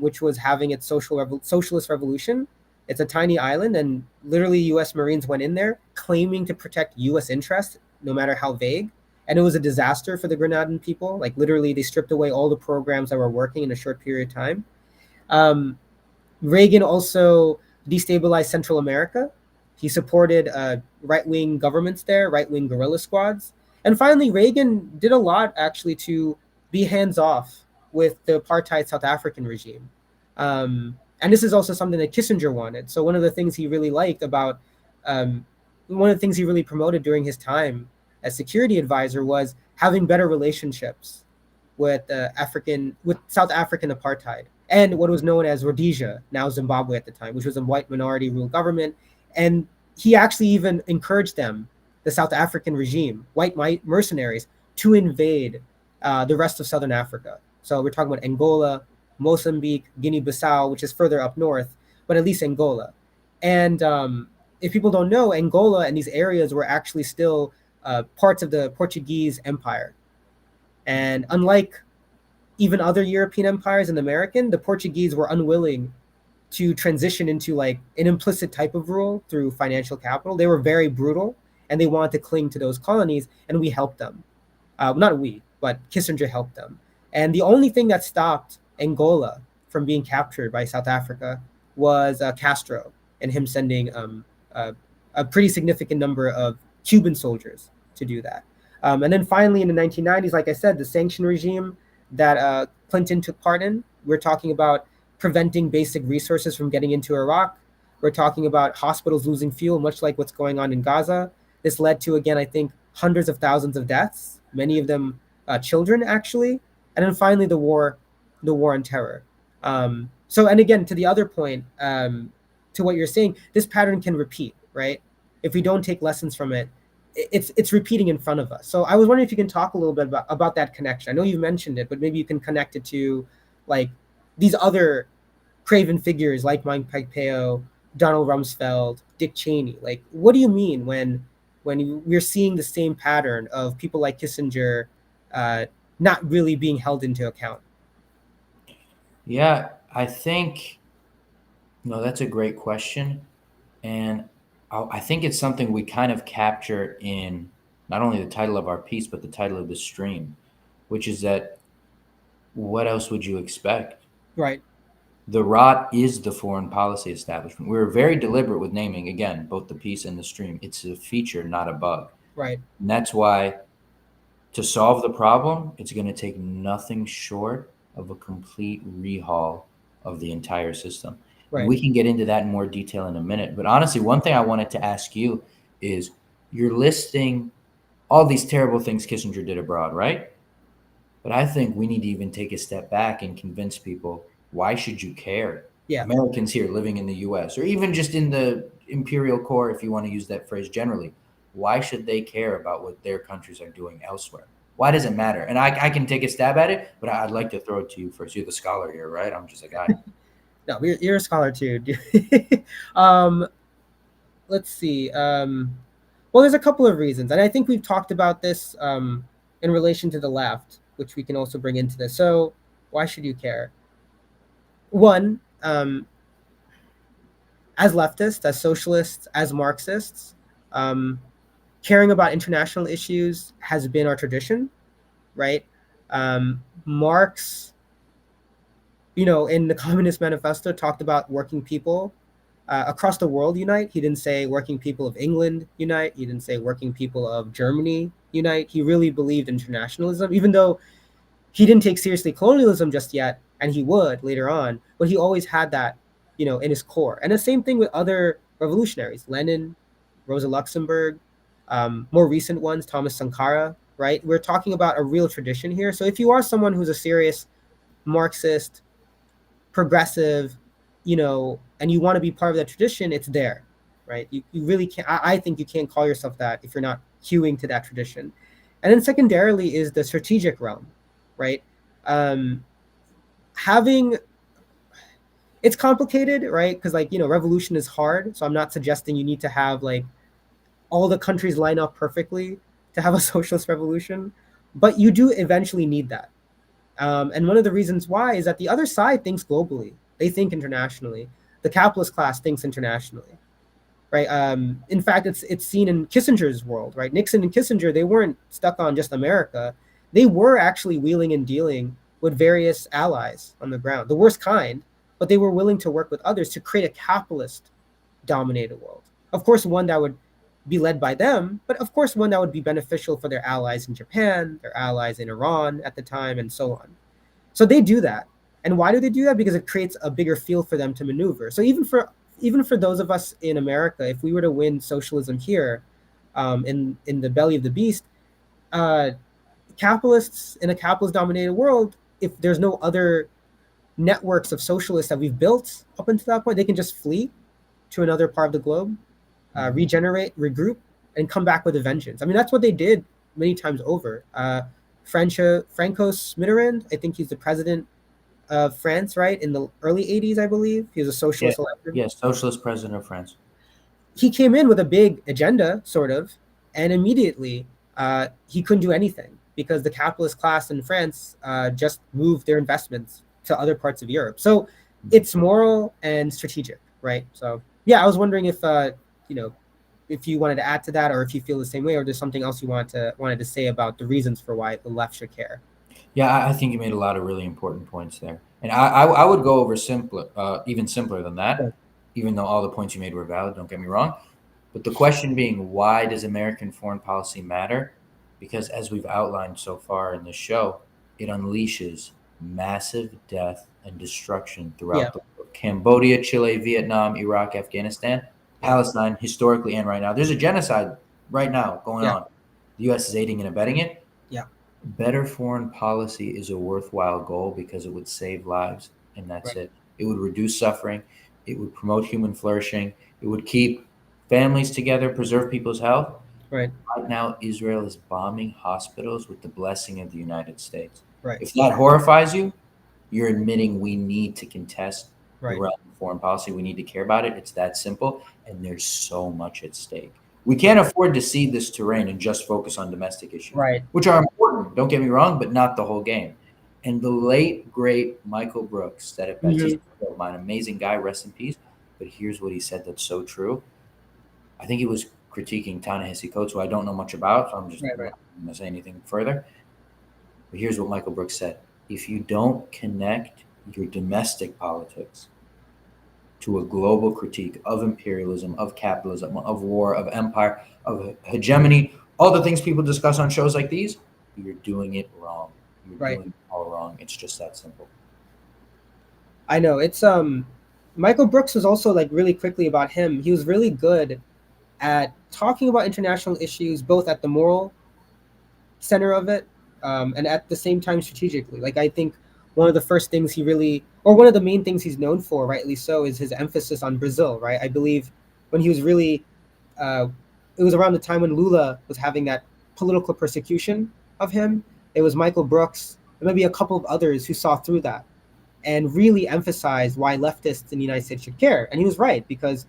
which was having its socialist revolution. It's a tiny island, and literally U.S. Marines went in there claiming to protect U.S. interests, no matter how vague. And it was a disaster for the Grenadan people. Like literally, they stripped away all the programs that were working in a short period of time. Um, Reagan also destabilized Central America. He supported right wing governments there, right wing guerrilla squads. And finally, Reagan did a lot actually to be hands off with the apartheid South African regime. And this is also something that Kissinger wanted. So, one of the things he really liked about, um, one of the things he really promoted during his time as security advisor was having better relationships with South African apartheid and what was known as Rhodesia, now Zimbabwe at the time, which was a white minority ruled government. And he actually even encouraged them, the South African regime, white mercenaries, to invade the rest of Southern Africa. So we're talking about Angola, Mozambique, Guinea-Bissau, which is further up north, but at least Angola. And if people don't know, Angola and these areas were actually still parts of the Portuguese Empire. And unlike even other European empires and American, the Portuguese were unwilling to transition into like an implicit type of rule through financial capital. They were very brutal and they wanted to cling to those colonies, and we helped them. Not we, but Kissinger helped them. And the only thing that stopped Angola from being captured by South Africa was Castro and him sending a pretty significant number of Cuban soldiers to do that. And then finally in the 1990s, like I said, the sanction regime that Clinton took part in, we're talking about preventing basic resources from getting into Iraq. We're talking about hospitals losing fuel, much like what's going on in Gaza. This led to, again, I think, hundreds of thousands of deaths, many of them children, actually. And then finally, the war on terror. So, and again, to the other point, to what you're saying, this pattern can repeat, right? If we don't take lessons from it, it's repeating in front of us. So I was wondering if you can talk a little bit about that connection. I know you mentioned it, but maybe you can connect it to like these other craven figures like Mike Pompeo, Donald Rumsfeld, Dick Cheney. Like, what do you mean when we're seeing the same pattern of people like Kissinger not really being held into account? Yeah, I think, no, that's a great question. And I think it's something we kind of capture in not only the title of our piece, but the title of the stream, which is that what else would you expect? Right. The rot is the foreign policy establishment. We were very deliberate with naming, again, both the piece and the stream. It's a feature, not a bug. Right. And that's why to solve the problem, it's going to take nothing short of a complete rehaul of the entire system. And Right. we can get into that in more detail in a minute. But honestly, one thing I wanted to ask you is you're listing all these terrible things Kissinger did abroad, right? But I think we need to even take a step back and convince people, why should you care? Yeah. Americans here living in the US, or even just in the imperial core, if you want to use that phrase generally, why should they care about what their countries are doing elsewhere? Why does it matter? And I can take a stab at it, but I'd like to throw it to you first. You're the scholar here, right? I'm just a guy. No, you're a scholar too. um, let's see. Well, there's a couple of reasons, and I think we've talked about this in relation to the left, which we can also bring into this. So, why should you care? One, as leftists, as socialists, as Marxists, um, caring about international issues has been our tradition, right? Marx, in the Communist Manifesto, talked about working people across the world unite. He didn't say working people of England unite. He didn't say working people of Germany unite. He really believed internationalism, even though he didn't take seriously colonialism just yet, and he would later on, but he always had that, in his core. And the same thing with other revolutionaries, Lenin, Rosa Luxemburg, more recent ones, Thomas Sankara, right? We're talking about a real tradition here. So if you are someone who's a serious Marxist, progressive, and you want to be part of that tradition, it's there, right? You really can't, I think you can't call yourself that if you're not hewing to that tradition. And then secondarily is the strategic realm, right? Um, having it's complicated, right? Because revolution is hard. So I'm not suggesting you need to have like all the countries line up perfectly to have a socialist revolution, but you do eventually need that. And one of the reasons why is that the other side thinks globally. They think internationally. The capitalist class thinks internationally, right? In fact, it's seen in Kissinger's world, right? Nixon and Kissinger, they weren't stuck on just America. They were actually wheeling and dealing with various allies on the ground, the worst kind, but they were willing to work with others to create a capitalist dominated world. Of course, one that would be led by them, but of course, one that would be beneficial for their allies in Japan, their allies in Iran at the time, and so on. So they do that. And why do they do that? Because it creates a bigger field for them to maneuver. So even for those of us in America, if we were to win socialism here, in the belly of the beast, uh, capitalists in a capitalist dominated world, if there's no other networks of socialists that we've built up until that point, they can just flee to another part of the globe, regenerate, regroup, and come back with a vengeance. I mean, that's what they did many times over. Francois Mitterrand, I think he's the president of France, right? In the early 80s, I believe. He was a Yeah, socialist elected. yeah, socialist president of France. He came in with a big agenda, sort of, and immediately he couldn't do anything because the capitalist class in France just moved their investments to other parts of Europe. So it's moral and strategic, right? So yeah, I was wondering you know if you wanted to add to that, or if you feel the same way, or there's something else you wanted to say about the reasons for why the left should care. Yeah, I think you made a lot of really important points there, and I would go over simpler, even simpler than that. Sure. Even though all the points you made were valid, don't get me wrong. But the question being, why does American foreign policy matter? Because as we've outlined so far in this show, it unleashes massive death and destruction Yeah, throughout the world. Cambodia, Chile, Vietnam, Iraq, Afghanistan, yeah, Palestine, historically and right now. There's a genocide right now going yeah, on. The U.S. is aiding and abetting it. yeah. Better foreign policy is a worthwhile goal because it would save lives, and that's Right, it. It would reduce suffering. It would promote human flourishing. It would keep families together, preserve people's health. right, Right now, Israel is bombing hospitals with the blessing of the United States. right, If that horrifies you, you're admitting we need to contest the right, realm of foreign policy. We need to care about it. It's that simple. And there's so much at stake. We can't afford to cede this terrain and just focus on domestic issues, right. which are important, don't get me wrong, but not the whole game. And the late, great Michael Brooks said it best. He's Hmm. a friend of mine, amazing guy, rest in peace. But here's what he said that's so true. I think he was critiquing Ta-Nehisi Coates, who I don't know much about, so I'm just Right, right, not going to say anything further. But here's what Michael Brooks said. If you don't connect your domestic politics to a global critique of imperialism, of capitalism, of war, of empire, of hegemony, all the things people discuss on shows like these, you're doing it wrong. You're right. doing it all wrong. It's just that simple. I know it's Michael Brooks was also like really quickly about him. He was really good at talking about international issues, both at the moral center of it, and at the same time strategically. Like I think one of the first things he really, or one of the main things he's known for, rightly so, is his emphasis on Brazil. Right, I believe when he was really, uh, it was around the time when Lula was having that political persecution of him. It was Michael Brooks and maybe a couple of others who saw through that and really emphasized why leftists in the United States should care. And he was right because,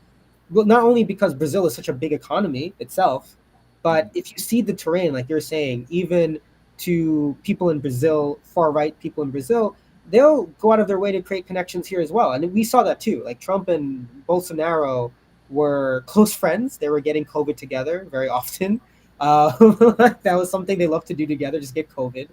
well, not only because Brazil is such a big economy itself, but if you see the terrain, like you're saying, even to people in Brazil, far right people in Brazil, they'll go out of their way to create connections here as well. And we saw that too. Like Trump and Bolsonaro were close friends. They were getting COVID together very often. That was something they loved to do together, just get COVID.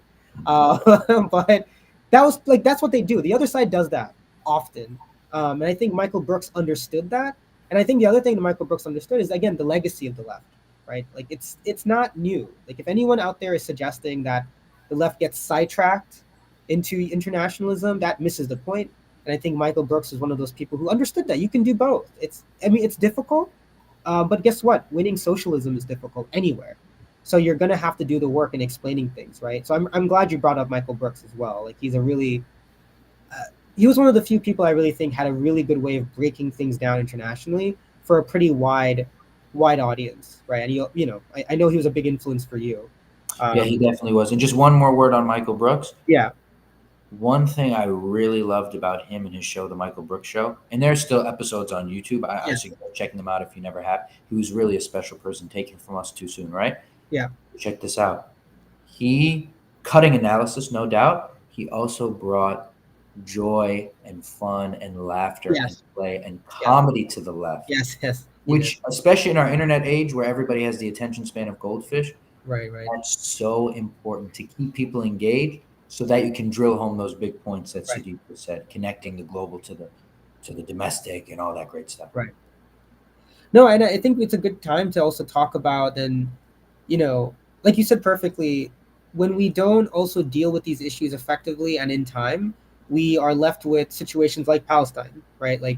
But that's what they do. The other side does that often. And I think Michael Brooks understood that. And I think the other thing that Michael Brooks understood is again the legacy of the left, right? Like it's not new. Like if anyone out there is suggesting that the left gets sidetracked into internationalism, that misses the point. And I think Michael Brooks is one of those people who understood that you can do both. It's difficult, But guess what? Winning socialism is difficult anywhere. So you're gonna have to do the work in explaining things, right? So I'm glad you brought up Michael Brooks as well. Like he's a really he was one of the few people I really think had a really good way of breaking things down internationally for a pretty wide audience, right? And I know he was a big influence for you. Yeah, he Um, definitely was. And just one more word on Michael Brooks. yeah, One thing I really loved about him and his show, The Michael Brooks Show, and there's still episodes on YouTube. I yeah, suggest checking them out if you never have. He was really a special person, taken from us too soon, right? yeah, Check this out. He, cutting analysis, no doubt, he also brought joy and fun and laughter and yes, play and yes, comedy to the left, yes, yes. He did. which, especially in our internet age where everybody has the attention span of goldfish, Right, right, that's so important to keep people engaged so that you can drill home those big points that right, Sudip just said, connecting the global to the domestic and all that great stuff. right. No, and I think it's a good time to also talk about and you know, like you said perfectly, when we don't also deal with these issues effectively and in time, we are left with situations like Palestine, right? Like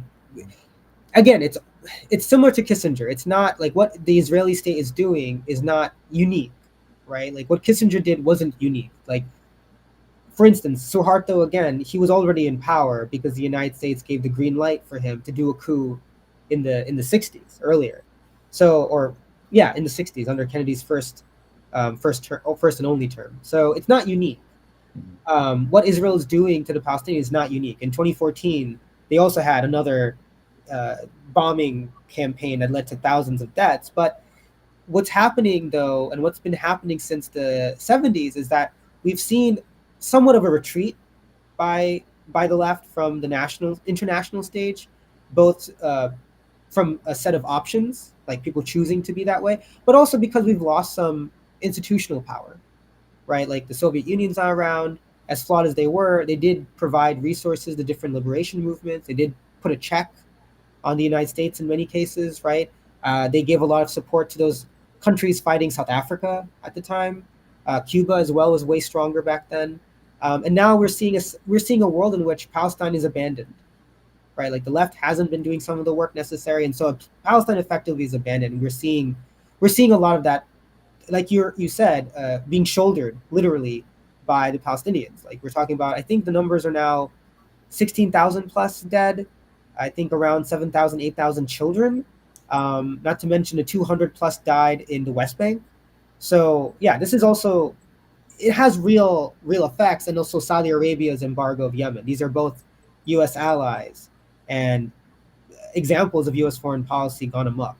again, it's similar to Kissinger. It's not like what the Israeli state is doing is not unique, right? Like what Kissinger did wasn't unique. Like for instance, Suharto again, he was already in power because the United States gave the green light for him to do a coup in the 60s earlier. So or yeah, in the 60s under Kennedy's first and only term. So it's not unique. Mhm. What Israel is doing to the Palestinians is not unique. In 2014, they also had another uh, bombing campaign that led to thousands of deaths. But what's happening though, and what's been happening since the 70s, is that we've seen somewhat of a retreat by the left from the national international stage, both from a set of options, like people choosing to be that way, but also because we've lost some institutional power, right? Like the Soviet Union's not around. As flawed as they were, they did provide resources to different liberation movements. They did put a check on the United States in many cases, right? They gave a lot of support to those countries fighting South Africa at the time. Cuba as well was way stronger back then. And now we're seeing a world in which Palestine is abandoned, right? Like the left hasn't been doing some of the work necessary, and so Palestine effectively is abandoned. And we're seeing a lot of that, like you said, being shouldered literally by the Palestinians. Like we're talking about, I think the numbers are now 16,000 plus dead. I think around 7,000, 8,000 children. Not to mention the 200 plus died in the West Bank. So yeah, this is also it has real effects, and also Saudi Arabia's embargo of Yemen. These are both U.S. allies and examples of U.S. foreign policy gone amok.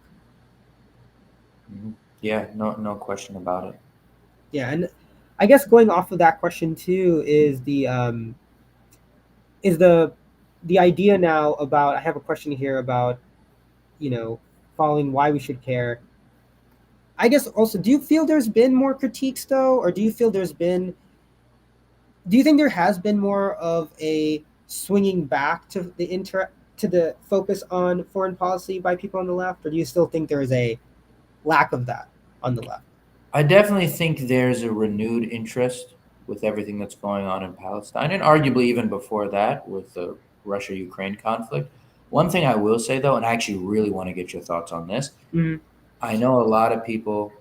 Mhm. Yeah, no question about it. Yeah, and I guess going off of that question too is the idea now about. I have a question here about you know following why we should care. I guess also, do you feel there's been more critiques though, or do you think there has been more of a swinging back to the focus on foreign policy by people on the left, or do you still think there is a lack of that on the left? I definitely think there's a renewed interest with everything that's going on in Palestine, and arguably even before that with the Russia Ukraine conflict. One thing I will say, though, and I actually really want to get your thoughts on this, Mm, I know a lot of people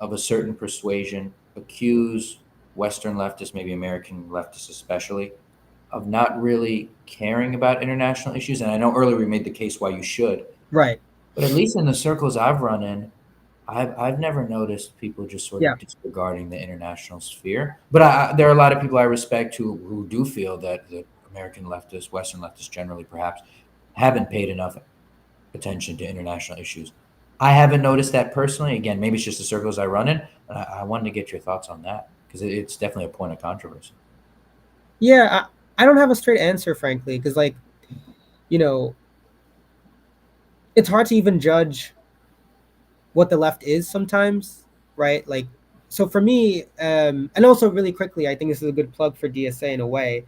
of a certain persuasion accuse Western leftists, maybe American leftists especially, of not really caring about international issues. And I know earlier we made the case why you should, right. but at least in the circles I've run in, I've never noticed people just sort Yeah. of disregarding the international sphere. But there are a lot of people I respect who do feel that the American leftists, Western leftists generally, perhaps, haven't paid enough attention to international issues. I haven't noticed that personally. Again, maybe it's just the circles I run in. But I wanted to get your thoughts on that because it's definitely a point of controversy. Yeah. I don't have a straight answer, frankly, because you know, it's hard to even judge what the left is sometimes, right? Like, so for me, and also really quickly, I think this is a good plug for DSA in a way.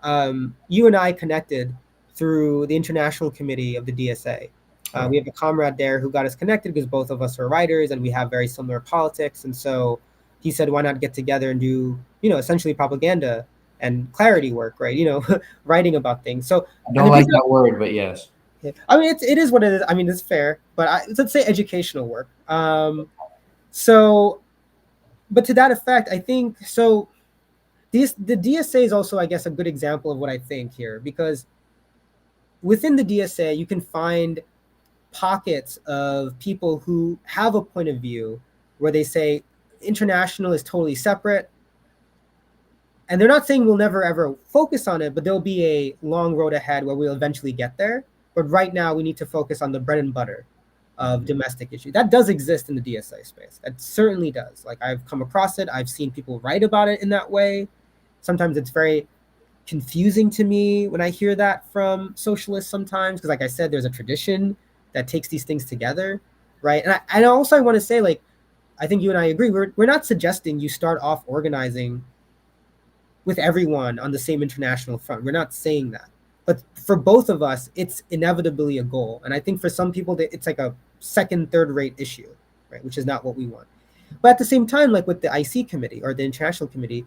You and I connected through the international committee of the DSA. We Correct. have a comrade there who got us connected because both of us are writers and we have very similar politics. And so he said, why not get together and do, essentially propaganda and clarity work, right? Writing about things. So, I and don't the like reason that word, but yes. Yeah. I mean, it is what it is. I mean, it's fair, but let's say educational work. So, but to that effect, I think so. The DSA is also, I guess, a good example of what I think here, because within the DSA, you can find pockets of people who have a point of view where they say international is totally separate. And they're not saying we'll never ever focus on it, but there'll be a long road ahead where we'll eventually get there. But right now, we need to focus on the bread and butter of domestic issues. That does exist in the DSA space. That certainly does. Like, I've come across it. I've seen people write about it in that way. Sometimes it's very confusing to me when I hear that from socialists sometimes, because like I said, there's a tradition that takes these things together, right? And also I want to say, like, I think you and I agree, we're not suggesting you start off organizing with everyone on the same international front. We're not saying that. But for both of us, it's inevitably a goal. And I think for some people, it's like a second, third rate issue, right? Which is not what we want. But at the same time, like with the IC committee or the international committee,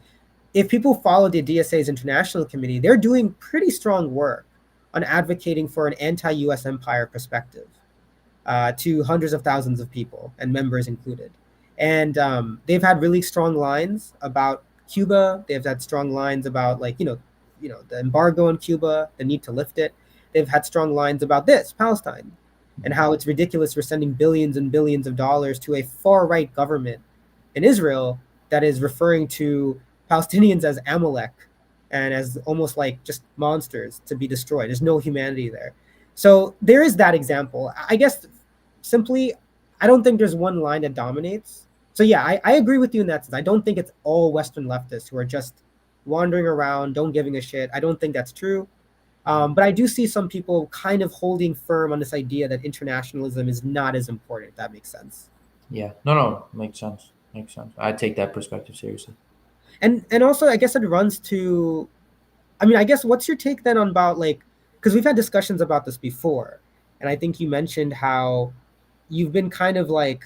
if people follow the DSA's international committee, they're doing pretty strong work on advocating for an anti-US empire perspective to hundreds of thousands of people and members included. And they've had really strong lines about Cuba. They've had strong lines about, like, the embargo on Cuba, the need to lift it. They've had strong lines about this, Palestine, and how it's ridiculous we're sending billions and billions of dollars to a far-right government in Israel that is referring to Palestinians as Amalek and as almost like just monsters to be destroyed. There's no humanity there. So there is that example. I guess simply, I don't think there's one line that dominates. So yeah, I agree with you in that sense. I don't think it's all Western leftists who are just wandering around, don't giving a shit. I don't think that's true. But I do see some people kind of holding firm on this idea that internationalism is not as important, if that makes sense. Yeah. No, makes sense. Makes sense. I take that perspective seriously. And also, I guess it runs to, I mean, I guess what's your take then on about, like, because we've had discussions about this before, and I think you mentioned how you've been kind of like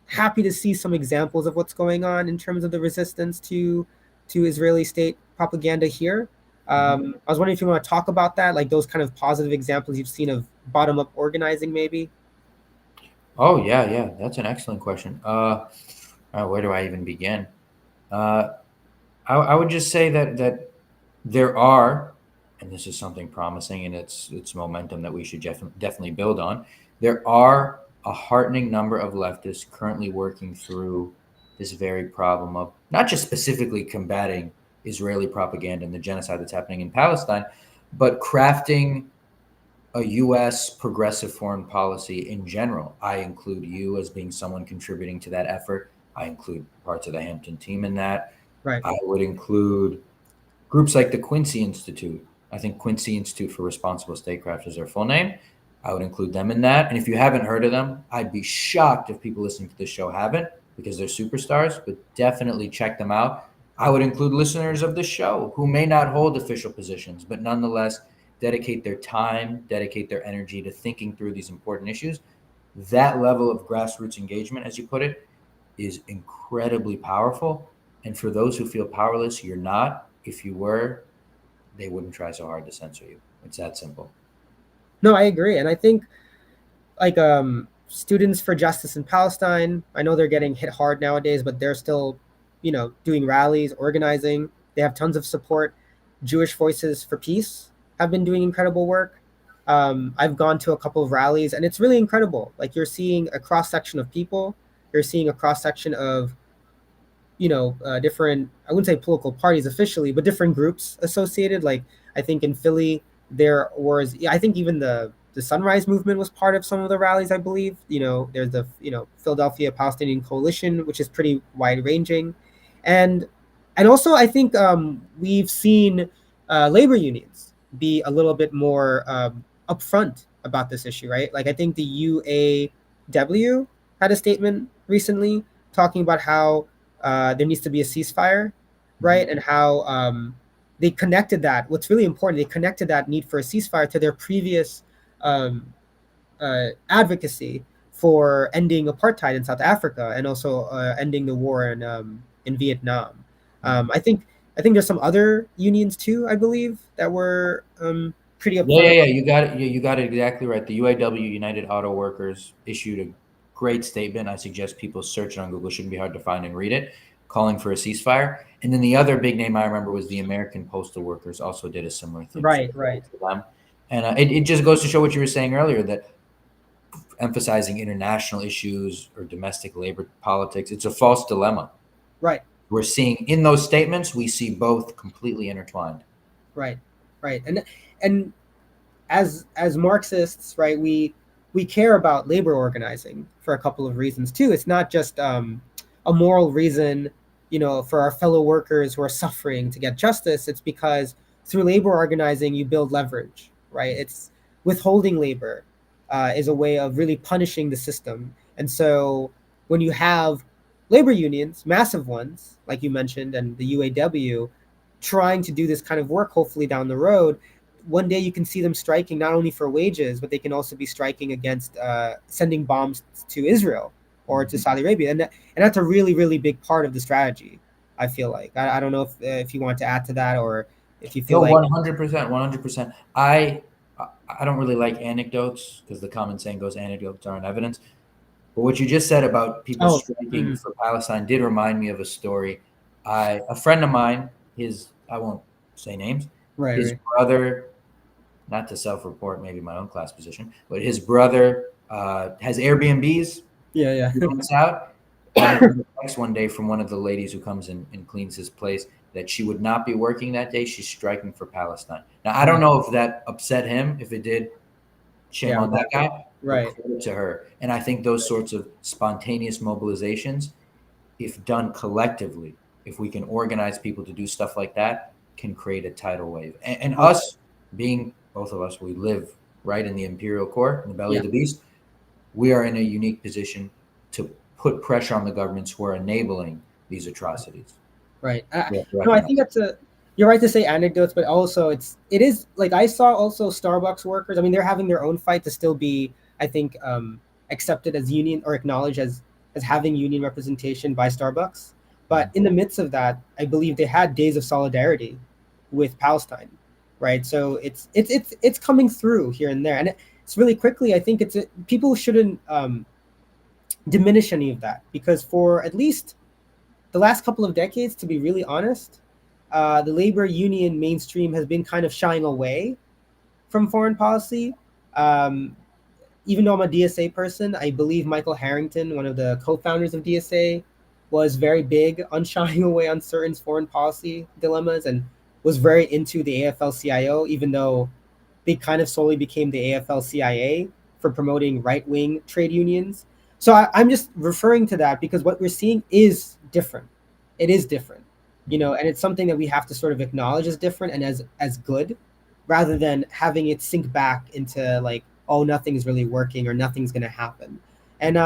happy to see some examples of what's going on in terms of the resistance to Israeli state propaganda here. I was wondering if you want to talk about that, like those kind of positive examples you've seen of bottom up organizing, maybe. Oh yeah. That's an excellent question. Where do I even begin? Uh, I would just say that there are, and this is something promising, and it's momentum that we should definitely build on. There are a heartening number of leftists currently working through this very problem of not just specifically combating Israeli propaganda and the genocide that's happening in Palestine, but crafting a U.S. progressive foreign policy in general. I include you as being someone contributing to that effort. I include parts of the Hampton team in that. Right. I would include groups like the Quincy Institute. I think Quincy Institute for Responsible Statecraft is their full name. I would include them in that. And if you haven't heard of them, I'd be shocked if people listening to this show haven't, because they're superstars, but definitely check them out. I would include listeners of this show who may not hold official positions, but nonetheless dedicate their time, dedicate their energy to thinking through these important issues. That level of grassroots engagement, as you put it, is incredibly powerful. And for those who feel powerless, you're not. If you were, they wouldn't try so hard to censor you. It's that simple. No, I agree. And I think, like, Students for Justice in Palestine, I know they're getting hit hard nowadays, but they're still, doing rallies, organizing. They have tons of support. Jewish Voices for Peace have been doing incredible work. I've gone to a couple of rallies, and it's really incredible. Like, you're seeing a cross section of people. You're seeing a cross section of, different, I wouldn't say political parties officially, but different groups associated. Like, I think in Philly, there was, I think even the Sunrise Movement was part of some of the rallies, I believe. There's the, Philadelphia Palestinian Coalition, which is pretty wide ranging. And also, I think we've seen labor unions be a little bit more upfront about this issue, right? Like, I think the UAW had a statement recently talking about how there needs to be a ceasefire, right? And how they connected that. What's really important, they connected that need for a ceasefire to their previous advocacy for ending apartheid in South Africa and also ending the war in Vietnam. I think there's some other unions too, I believe, that were pretty Yeah, upfront yeah, yeah. about. You got it. You got it exactly right. The UAW, United Auto Workers, issued a great statement. I suggest people search it on Google. Shouldn't be hard to find and read it, calling for a ceasefire. And then the other big name I remember was the American Postal Workers. Also did a similar thing. So Right, right, for them, and it just goes to show what you were saying earlier, that emphasizing international issues or domestic labor politics, it's a false dilemma. right, We're seeing in those statements, we see both completely intertwined. right, right. And as Marxists, right, we care about labor organizing for a couple of reasons too. It's not just a moral reason, for our fellow workers who are suffering to get justice. It's because through labor organizing, you build leverage, right? It's withholding labor is a way of really punishing the system. And so when you have labor unions, massive ones, like you mentioned, and the UAW, trying to do this kind of work, hopefully down the road, one day you can see them striking not only for wages, but they can also be striking against sending bombs to Israel or to Saudi Arabia, and that's a really really big part of the strategy. I feel like I don't know if you want to add to that, or if you feel No, like. 100%, 100%. I don't really like anecdotes because the common saying goes, anecdotes aren't evidence. But what you just said about people Oh, striking for Palestine did remind me of a story. A friend of mine, I won't say names, right, his right, brother, not to self-report, maybe my own class position, but his brother has Airbnbs. yeah, He yeah, rents out, and he got a text one day from one of the ladies who comes in and cleans his place that she would not be working that day. She's striking for Palestine. Now, I don't right, know if that upset him. If it did, shame yeah, on that exactly, guy, but right, credit to her. And I think those sorts of spontaneous mobilizations, if done collectively, if we can organize people to do stuff like that, can create a tidal wave. And okay, us being, both of us, we live right in the imperial core, in the belly yeah, of the beast. We are in a unique position to put pressure on the governments who are enabling these atrocities. right. We have to No, I recognize think that's a. You're right to say anecdotes, but also it is like I saw also Starbucks workers. I mean, they're having their own fight to still be, I think, accepted as union or acknowledged as having union representation by Starbucks. But in the midst of that, I believe they had days of solidarity with Palestine, right? So it's coming through here and there, and it's really quickly. I think people shouldn't diminish any of that, because for at least the last couple of decades, to be really honest, the labor union mainstream has been kind of shying away from foreign policy. Um, Even though I'm a DSA person, I believe Michael Harrington, one of the co-founders of DSA, was very big on shying away on certain foreign policy dilemmas and was very into the AFL-CIO, even though they kind of solely became the AFL-CIA for promoting right-wing trade unions. So I'm just referring to that because what we're seeing is different. It is different, and it's something that we have to sort of acknowledge as different and as good, rather than having it sink back into like, oh, nothing's really working or nothing's going to happen. And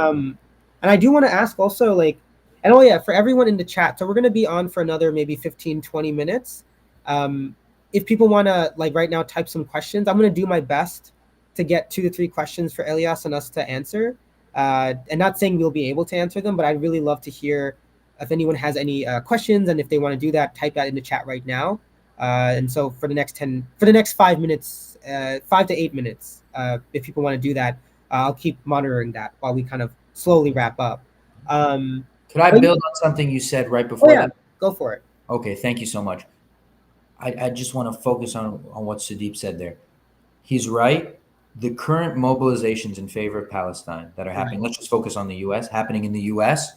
I do want to ask also, like, and oh yeah, for everyone in the chat, so we're going to be on for another maybe 15-20 minutes. um if people want to, like, right now type some questions, I'm going to do my best to get 2 to 3 questions for Elias and us to answer, and not saying we'll be able to answer them, but I'd really love to hear if anyone has any questions, and if they want to do that, type that in the chat right now. And so for the next 5 minutes, 5 to 8 minutes, if people want to do that, I'll keep monitoring that while we kind of slowly wrap up. Could I But build on something you said right oh before yeah, that? go for it. Okay, thank you so much. I just want to focus on what Sudip said there. He's right. The current mobilizations in favor of Palestine that are Right. happening, let's just focus on the US, happening in the US,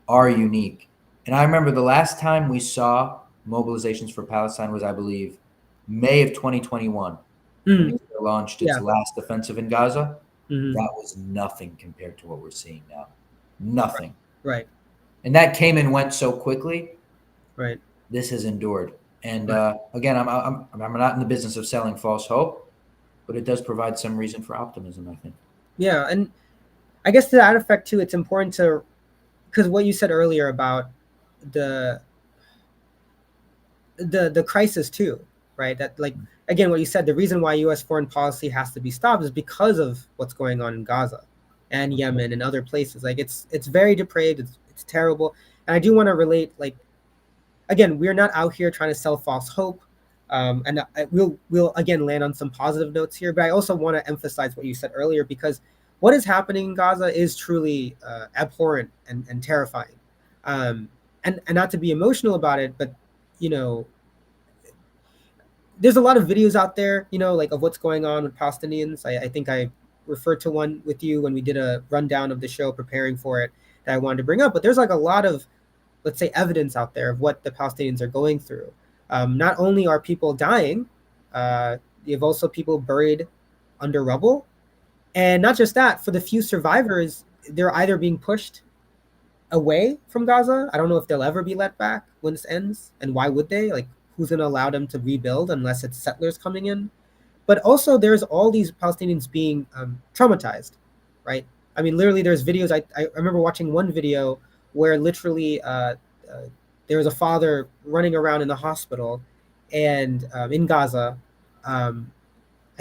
are unique. And I remember the last time we saw mobilizations for Palestine was, I believe, May of 2021, when Mm, Israel launched its yeah. last offensive in Gaza. Hmm. That was nothing compared to what we're seeing now. Nothing. Right. And that came and went so quickly. Right. This has endured. And Right. again, I'm not in the business of selling false hope, but it does provide some reason for optimism, I think. Yeah, and I guess to that effect too, it's important to, because what you said earlier about the the crisis too, right? That, like, again, what you said, the reason why U.S. foreign policy has to be stopped is because of what's going on in Gaza and Yemen and other places. Like, it's very depraved. It's terrible. And I do want to relate, like, again, we're not out here trying to sell false hope. And we'll again land on some positive notes here, but I also want to emphasize what you said earlier, because what is happening in Gaza is truly abhorrent and terrifying. And not to be emotional about it, but you know, there's a lot of videos out there, like of what's going on with Palestinians. I think I referred to one with you when we did a rundown of the show preparing for it that I wanted to bring up. But there's like a lot of, let's say, evidence out there of what the Palestinians are going through. Not only are people dying, you have also people buried under rubble. And not just that, for the few survivors, they're either being pushed away from Gaza. I don't know if they'll ever be let back when this ends. And why would they? Like, who's going to allow them to rebuild unless it's settlers coming in? But also, there's all these Palestinians being traumatized, right? I mean, literally, there's videos. I remember watching one video where literally there was a father running around in the hospital and in Gaza. I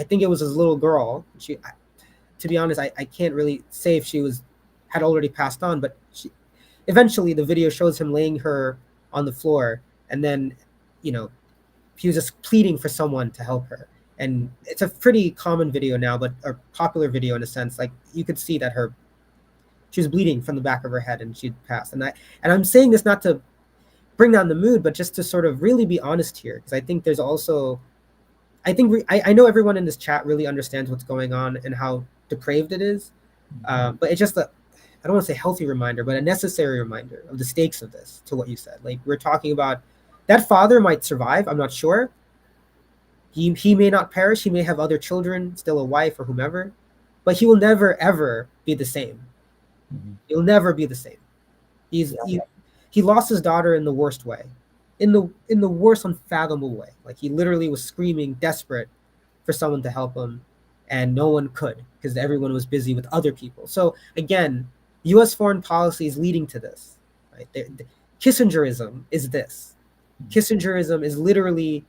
think it was his little girl. To be honest, I can't really say if she had already passed on, but eventually the video shows him laying her on the floor, and then, he was just pleading for someone to help her. And it's a pretty common video now, but a popular video in a sense. Like, you could see that she was bleeding from the back of her head and she'd passed. And I'm saying this not to bring down the mood, but just to sort of really be honest here, because I think there's also, I know everyone in this chat really understands what's going on and how depraved it is, but it's just I don't want to say healthy reminder, but a necessary reminder of the stakes of this. To what you said, like, we're talking about that father might survive. I'm not sure. He may not perish. He may have other children, still a wife or whomever, but he will never ever be the same. He'll never be the same. He lost his daughter in the worst way, in the worst unfathomable way. Like, he literally was screaming, desperate for someone to help him, and no one could because everyone was busy with other people. So again, U.S. foreign policy is leading to this. Right? Kissingerism is this. Kissingerism is literally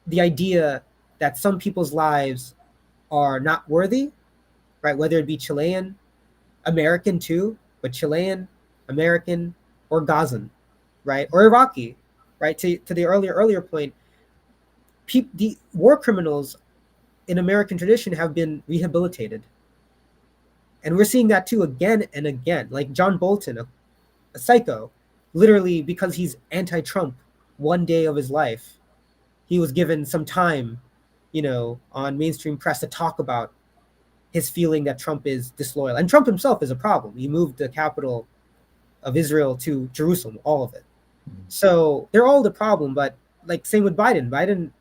the idea that some people's lives are not worthy, right? Whether it be Chilean, American too, but Chilean, American, or Gazan, right? Or Iraqi, right? To the earlier point, the war criminals in American tradition have been rehabilitated. And we're seeing that too again and again. Like John Bolton, a psycho, literally because he's anti-Trump one day of his life, he was given some time, on mainstream press to talk about his feeling that Trump is disloyal. And Trump himself is a problem. He moved the capital of Israel to Jerusalem, all of it. So they're all the problem, but like same with Biden.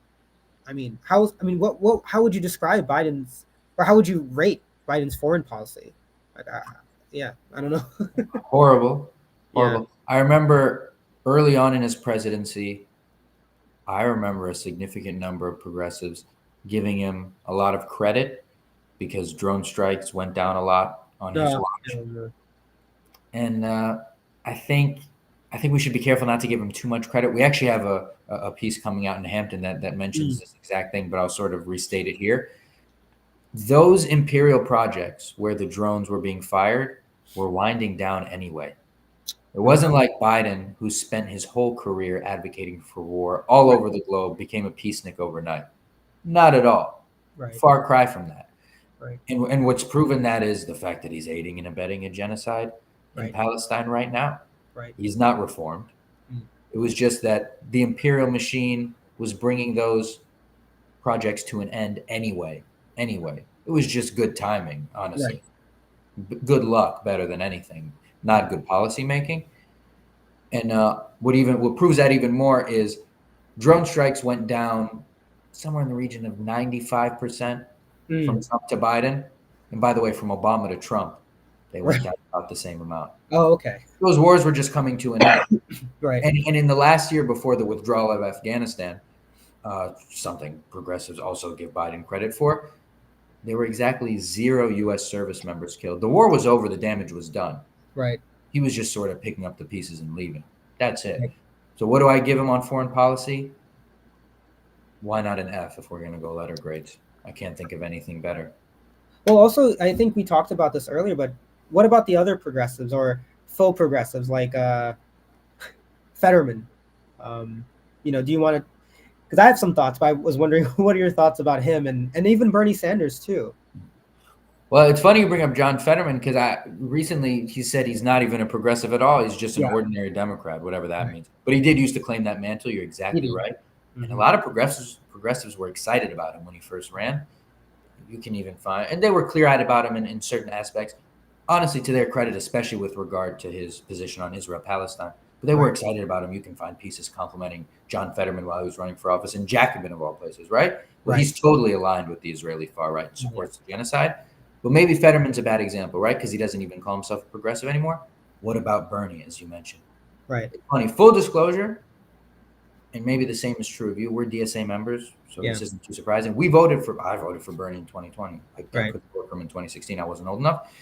How would you describe Biden's, or how would you rate Biden's foreign policy? I don't know. Horrible. Yeah. I remember early on in his presidency, I remember a significant number of progressives giving him a lot of credit because drone strikes went down a lot on his watch. No. And I think we should be careful not to give him too much credit. We actually have a piece coming out in Hampton that mentions this exact thing, but I'll sort of restate it here. Those imperial projects where the drones were being fired were winding down anyway. It wasn't like Biden, who spent his whole career advocating for war all over the globe, became a peacenik overnight. Not at all. Right. Far cry from that. Right. And what's proven that is the fact that he's aiding and abetting a genocide in Palestine right now. Right. He's not reformed. It was just that the imperial machine was bringing those projects to an end anyway. It was just good timing, honestly. Good luck, better than anything. Not good policy making. And what proves that even more is drone strikes went down somewhere in the region of 95% from Trump to Biden. And by the way, from Obama to Trump, they went down about the same amount. Oh, okay. Those wars were just coming to an end. Right. And in the last year before the withdrawal of Afghanistan, something progressives also give Biden credit for, there were exactly 0 U.S. service members killed. The war was over. The damage was done. Right. He was just sort of picking up the pieces and leaving. That's it. Right. So what do I give him on foreign policy? Why not an F if we're going to go letter grades? I can't think of anything better. Well, also, I think we talked about this earlier, but what about the other progressives or faux progressives like Fetterman? Do you want to because I have some thoughts, but I was wondering what are your thoughts about him and even Bernie Sanders too? Well, it's funny you bring up John Fetterman because I recently he said he's not even a progressive at all. He's just an Yeah, ordinary Democrat, whatever that right. means. But he did used to claim that mantle. You're He exactly did. right. And a Hmm. lot of progressives were excited about him when he first ran. You can even find, and they were clear-eyed about him in certain aspects. Honestly, to their credit, especially with regard to his position on Israel Palestine, but they were Right, excited about him. You can find pieces complimenting John Fetterman while he was running for office in Jacobin of all places, right? Well, right. he's totally aligned with the Israeli far right and Yeah, supports the genocide. But maybe Fetterman's a bad example, right? Because he doesn't even call himself a progressive anymore. What about Bernie, as you mentioned? right. It's funny. Full disclosure, and maybe the same is true of you. We're DSA members, so Yeah, this isn't too surprising. I voted for Bernie in 2020. I right. couldn't vote for him in 2016. I wasn't old enough.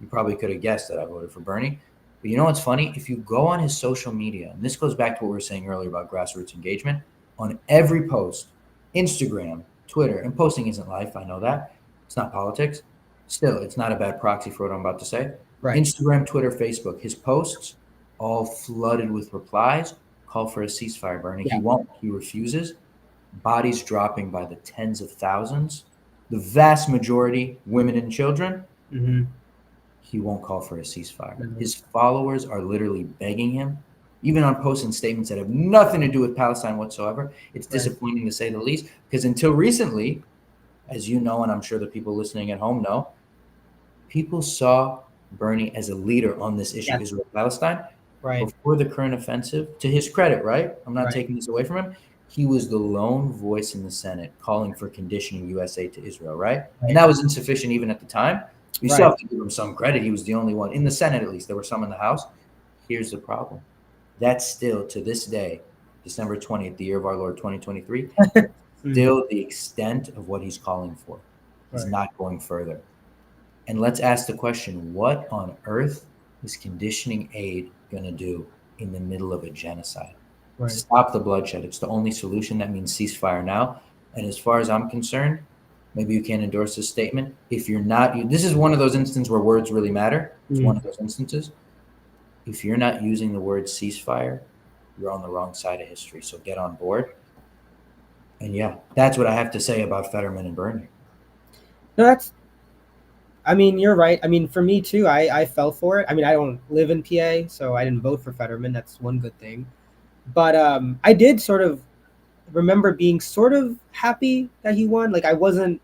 You probably could have guessed that I voted for Bernie. But you know what's funny? If you go on his social media, and this goes back to what we were saying earlier about grassroots engagement, on every post, Instagram, Twitter, and posting isn't life. I know that. It's not politics. Still, it's not a bad proxy for what I'm about to say. Right. Instagram, Twitter, Facebook, his posts all flooded with replies. Call for a ceasefire, Bernie. Yeah. He won't. He refuses. Bodies dropping by the tens of thousands. The vast majority women and children. Hmm. He won't call for a ceasefire. No. His followers are literally begging him, even on posts and statements that have nothing to do with Palestine whatsoever. It's Right. disappointing to say the least, because until recently, as you know, and I'm sure the people listening at home know, people saw Bernie as a leader on this issue, Yes. Israel Palestine. Right. Before the current offensive, to his credit, right? I'm not Right. taking this away from him. He was the lone voice in the Senate calling for conditioning U.S. aid to Israel, right? And Right. that was insufficient even at the time. You still Right. have to give him some credit. He was the only one in the Senate, at least. There were some in the House. Here's the problem. That's still, to this day, December 20th, the year of our Lord 2023, Mhm. still the extent of what he's calling for. He's Right. not going further. And let's ask the question, what on earth is conditioning aid going to do in the middle of a genocide? Right. Stop the bloodshed. It's the only solution. That means ceasefire now. And as far as I'm concerned, maybe you can't endorse this statement. If you're not, this is one of those instances where words really matter. It's one Mhm. of those instances. If you're not using the word ceasefire, you're on the wrong side of history. So get on board. And yeah, that's what I have to say about Fetterman and Bernie. No, that's. I mean, you're right. I mean, for me too, I fell for it. I mean, I don't live in PA, so I didn't vote for Fetterman. That's one good thing. But I did sort of remember being sort of happy that he won. Like I wasn't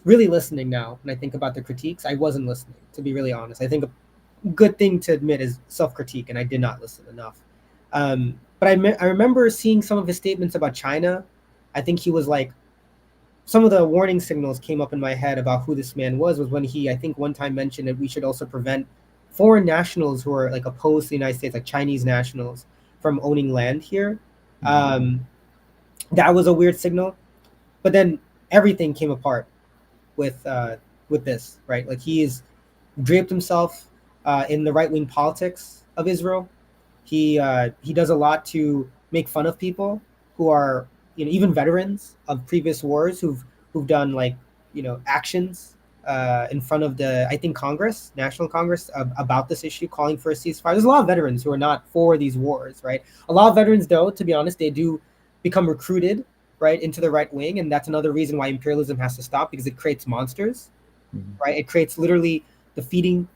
really listening now when I think about the critiques. I wasn't listening, to be really honest. I think a good thing to admit is self-critique, and I did not listen enough. But I remember seeing some of his statements about China. I think he was like, some of the warning signals came up in my head about who this man was when he, I think one time mentioned that we should also prevent foreign nationals who are like opposed to the United States, like Chinese nationals, from owning land here. Mhm. That was a weird signal. But then everything came apart with this, right? Like he's draped himself in the right wing politics of Israel. He does a lot to make fun of people who are, even veterans of previous wars who've done like, actions in front of the, I think, Congress, National Congress, about this issue, calling for a ceasefire. There's a lot of veterans who are not for these wars, right? A lot of veterans, though, to be honest, they do become recruited, right, into the right wing, and that's another reason why imperialism has to stop, because it creates monsters, Mhm. right? It creates literally the feeding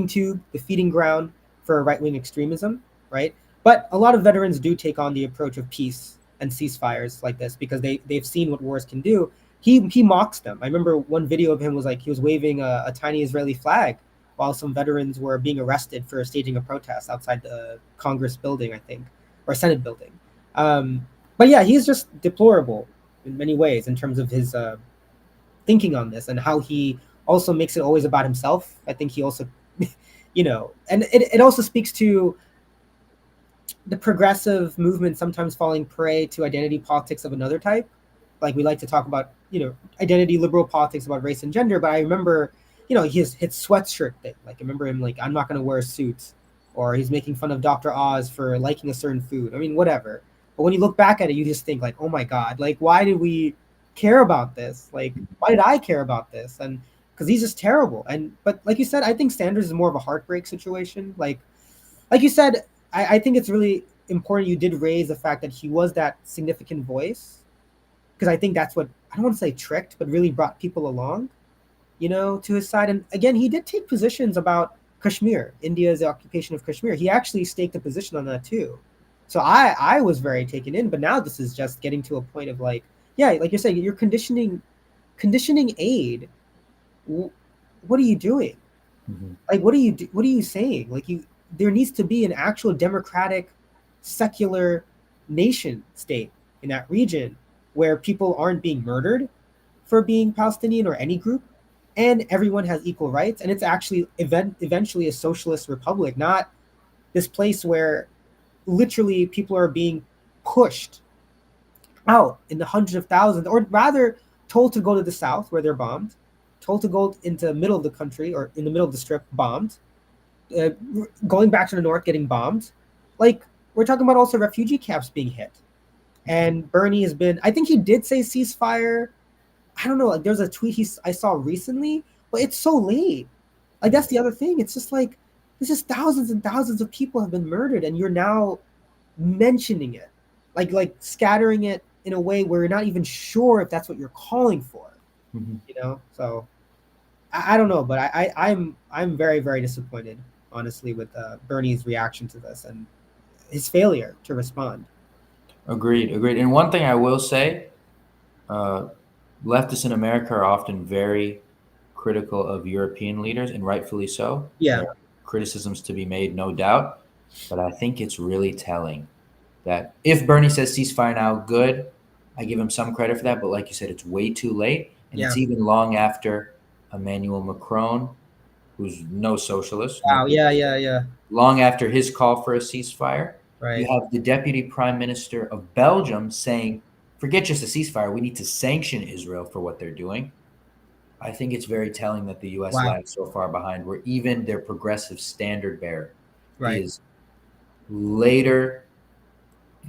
tube, the feeding ground for right wing extremism, right? But a lot of veterans do take on the approach of peace and ceasefires like this because they've seen what wars can do. He mocks them. I remember one video of him was like he was waving a tiny Israeli flag while some veterans were being arrested for staging a protest outside the Congress building, I think, or Senate building. But yeah, he's just deplorable in many ways in terms of his thinking on this and how he also makes it always about himself. I think he also, and it also speaks to the progressive movement sometimes falling prey to identity politics of another type. Like we like to talk about, identity liberal politics about race and gender, but I remember, his sweatshirt thing. Like I remember him like, I'm not going to wear a suit, or he's making fun of Dr. Oz for liking a certain food. I mean, whatever. But when you look back at it, you just think like, oh my God, like why did we care about this? Like, why did I care about this? And because he's just terrible. But like you said, I think Sanders is more of a heartbreak situation. Like you said, I think it's really important you did raise the fact that he was that significant voice because I think that's what, I don't want to say tricked, but really brought people along, to his side. And again, he did take positions about Kashmir, India's occupation of Kashmir. He actually staked a position on that too. So I was very taken in, but now this is just getting to a point of like, yeah, like you're saying, you're conditioning aid. What are you doing? Mm-hmm. Like, what are you saying? Like, there needs to be an actual democratic, secular nation state in that region where people aren't being murdered for being Palestinian or any group, and everyone has equal rights, and it's actually eventually a socialist republic, not this place where literally people are being pushed out in the hundreds of thousands, or rather told to go to the south where they're bombed, told to go into the middle of the country or in the middle of the strip, bombed, uh, going back to the north, getting bombed. Like, we're talking about also refugee camps being hit. And Bernie has been, I think he did say ceasefire. I don't know, like there's a tweet I saw recently, but it's so late. Like, that's the other thing. It's just like, this is thousands and thousands of people have been murdered, and you're now mentioning it, like scattering it in a way where you're not even sure if that's what you're calling for. Mm-hmm. So I don't know, but I'm very, very disappointed, honestly, with Bernie's reaction to this and his failure to respond. Agreed. And one thing I will say, uh, leftists in America are often very critical of European leaders, and rightfully so. Yeah. There are criticisms to be made, no doubt. But I think it's really telling that if Bernie says ceasefire now, good. I give him some credit for that. But like you said, it's way too late. And Yeah. it's even long after Emmanuel Macron, who's no socialist, no Wow. people, Yeah. Yeah. Yeah. long after his call for a ceasefire. You Right. have the deputy prime minister of Belgium saying, forget just a ceasefire, we need to sanction Israel for what they're doing. I think it's very telling that the US Wow. lags so far behind, where even their progressive standard bearer Right. is later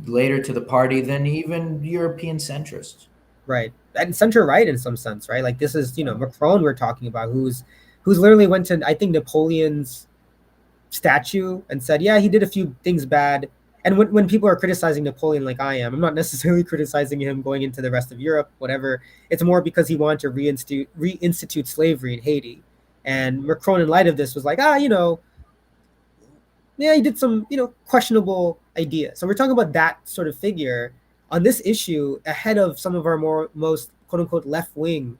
to the party than even European centrists. Right. And center right in some sense, right? Like, this is, Macron we're talking about, who's literally went to, I think, Napoleon's statue and said, yeah, he did a few things bad. And when people are criticizing Napoleon like I am, I'm not necessarily criticizing him going into the rest of Europe, whatever. It's more because he wanted to reinstitute slavery in Haiti. And Macron, in light of this, was like, yeah, he did some, questionable ideas. So we're talking about that sort of figure on this issue ahead of some of our most quote unquote left wing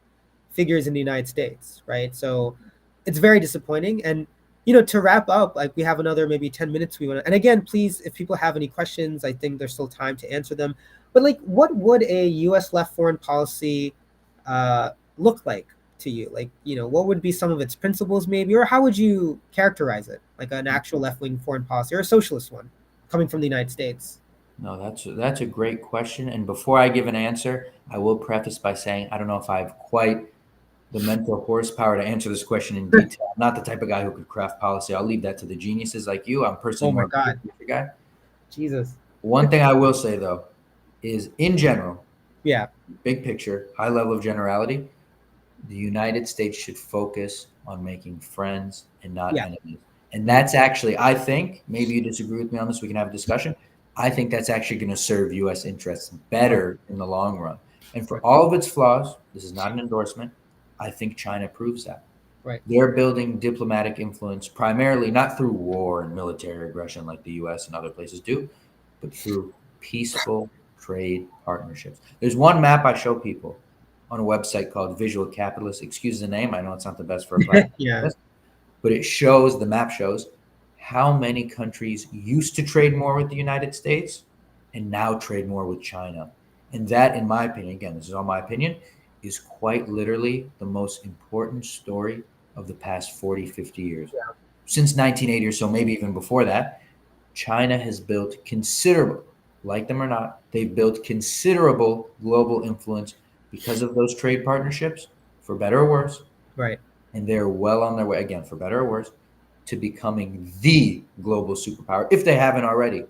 figures in the United States, right? So it's very disappointing. And to wrap up, like, we have another maybe 10 minutes we want to, and again, please, if people have any questions, I think there's still time to answer them. But like, what would a US left foreign policy look like to you? Like, what would be some of its principles maybe, or how would you characterize it? Like an actual left-wing foreign policy or a socialist one coming from the United States? No, that's a great question. And before I give an answer, I will preface by saying I don't know if I have quite the mental horsepower to answer this question in detail. I'm not the type of guy who could craft policy. I'll leave that to the geniuses like you. I'm personally Oh my more of a God. big picture guy. Jesus. One thing I will say though is, in general, Yeah. big picture, high level of generality, the United States should focus on making friends and not Yeah. enemies. And that's actually, I think, maybe you disagree with me on this, we can have a discussion. I think that's actually going to serve US interests better in the long run. And for Right. all of its flaws, this is not an endorsement. I think China proves that. Right. They're building diplomatic influence primarily not through war and military aggression like the US and other places do, but through peaceful trade partnerships. There's one map I show people on a website called Visual Capitalist. Excuse the name. I know it's not the best for a platform, Yeah. but the map shows how many countries used to trade more with the United States and now trade more with China. And that, in my opinion, again, this is all my opinion, is quite literally the most important story of the past 40, 50 years. Yeah. Since 1980 or so, maybe even before that, China has built considerable, like them or not, they've built considerable global influence because of those trade partnerships, for better or worse. Right. And they're well on their way, again, for better or worse, to becoming the global superpower, if they haven't already.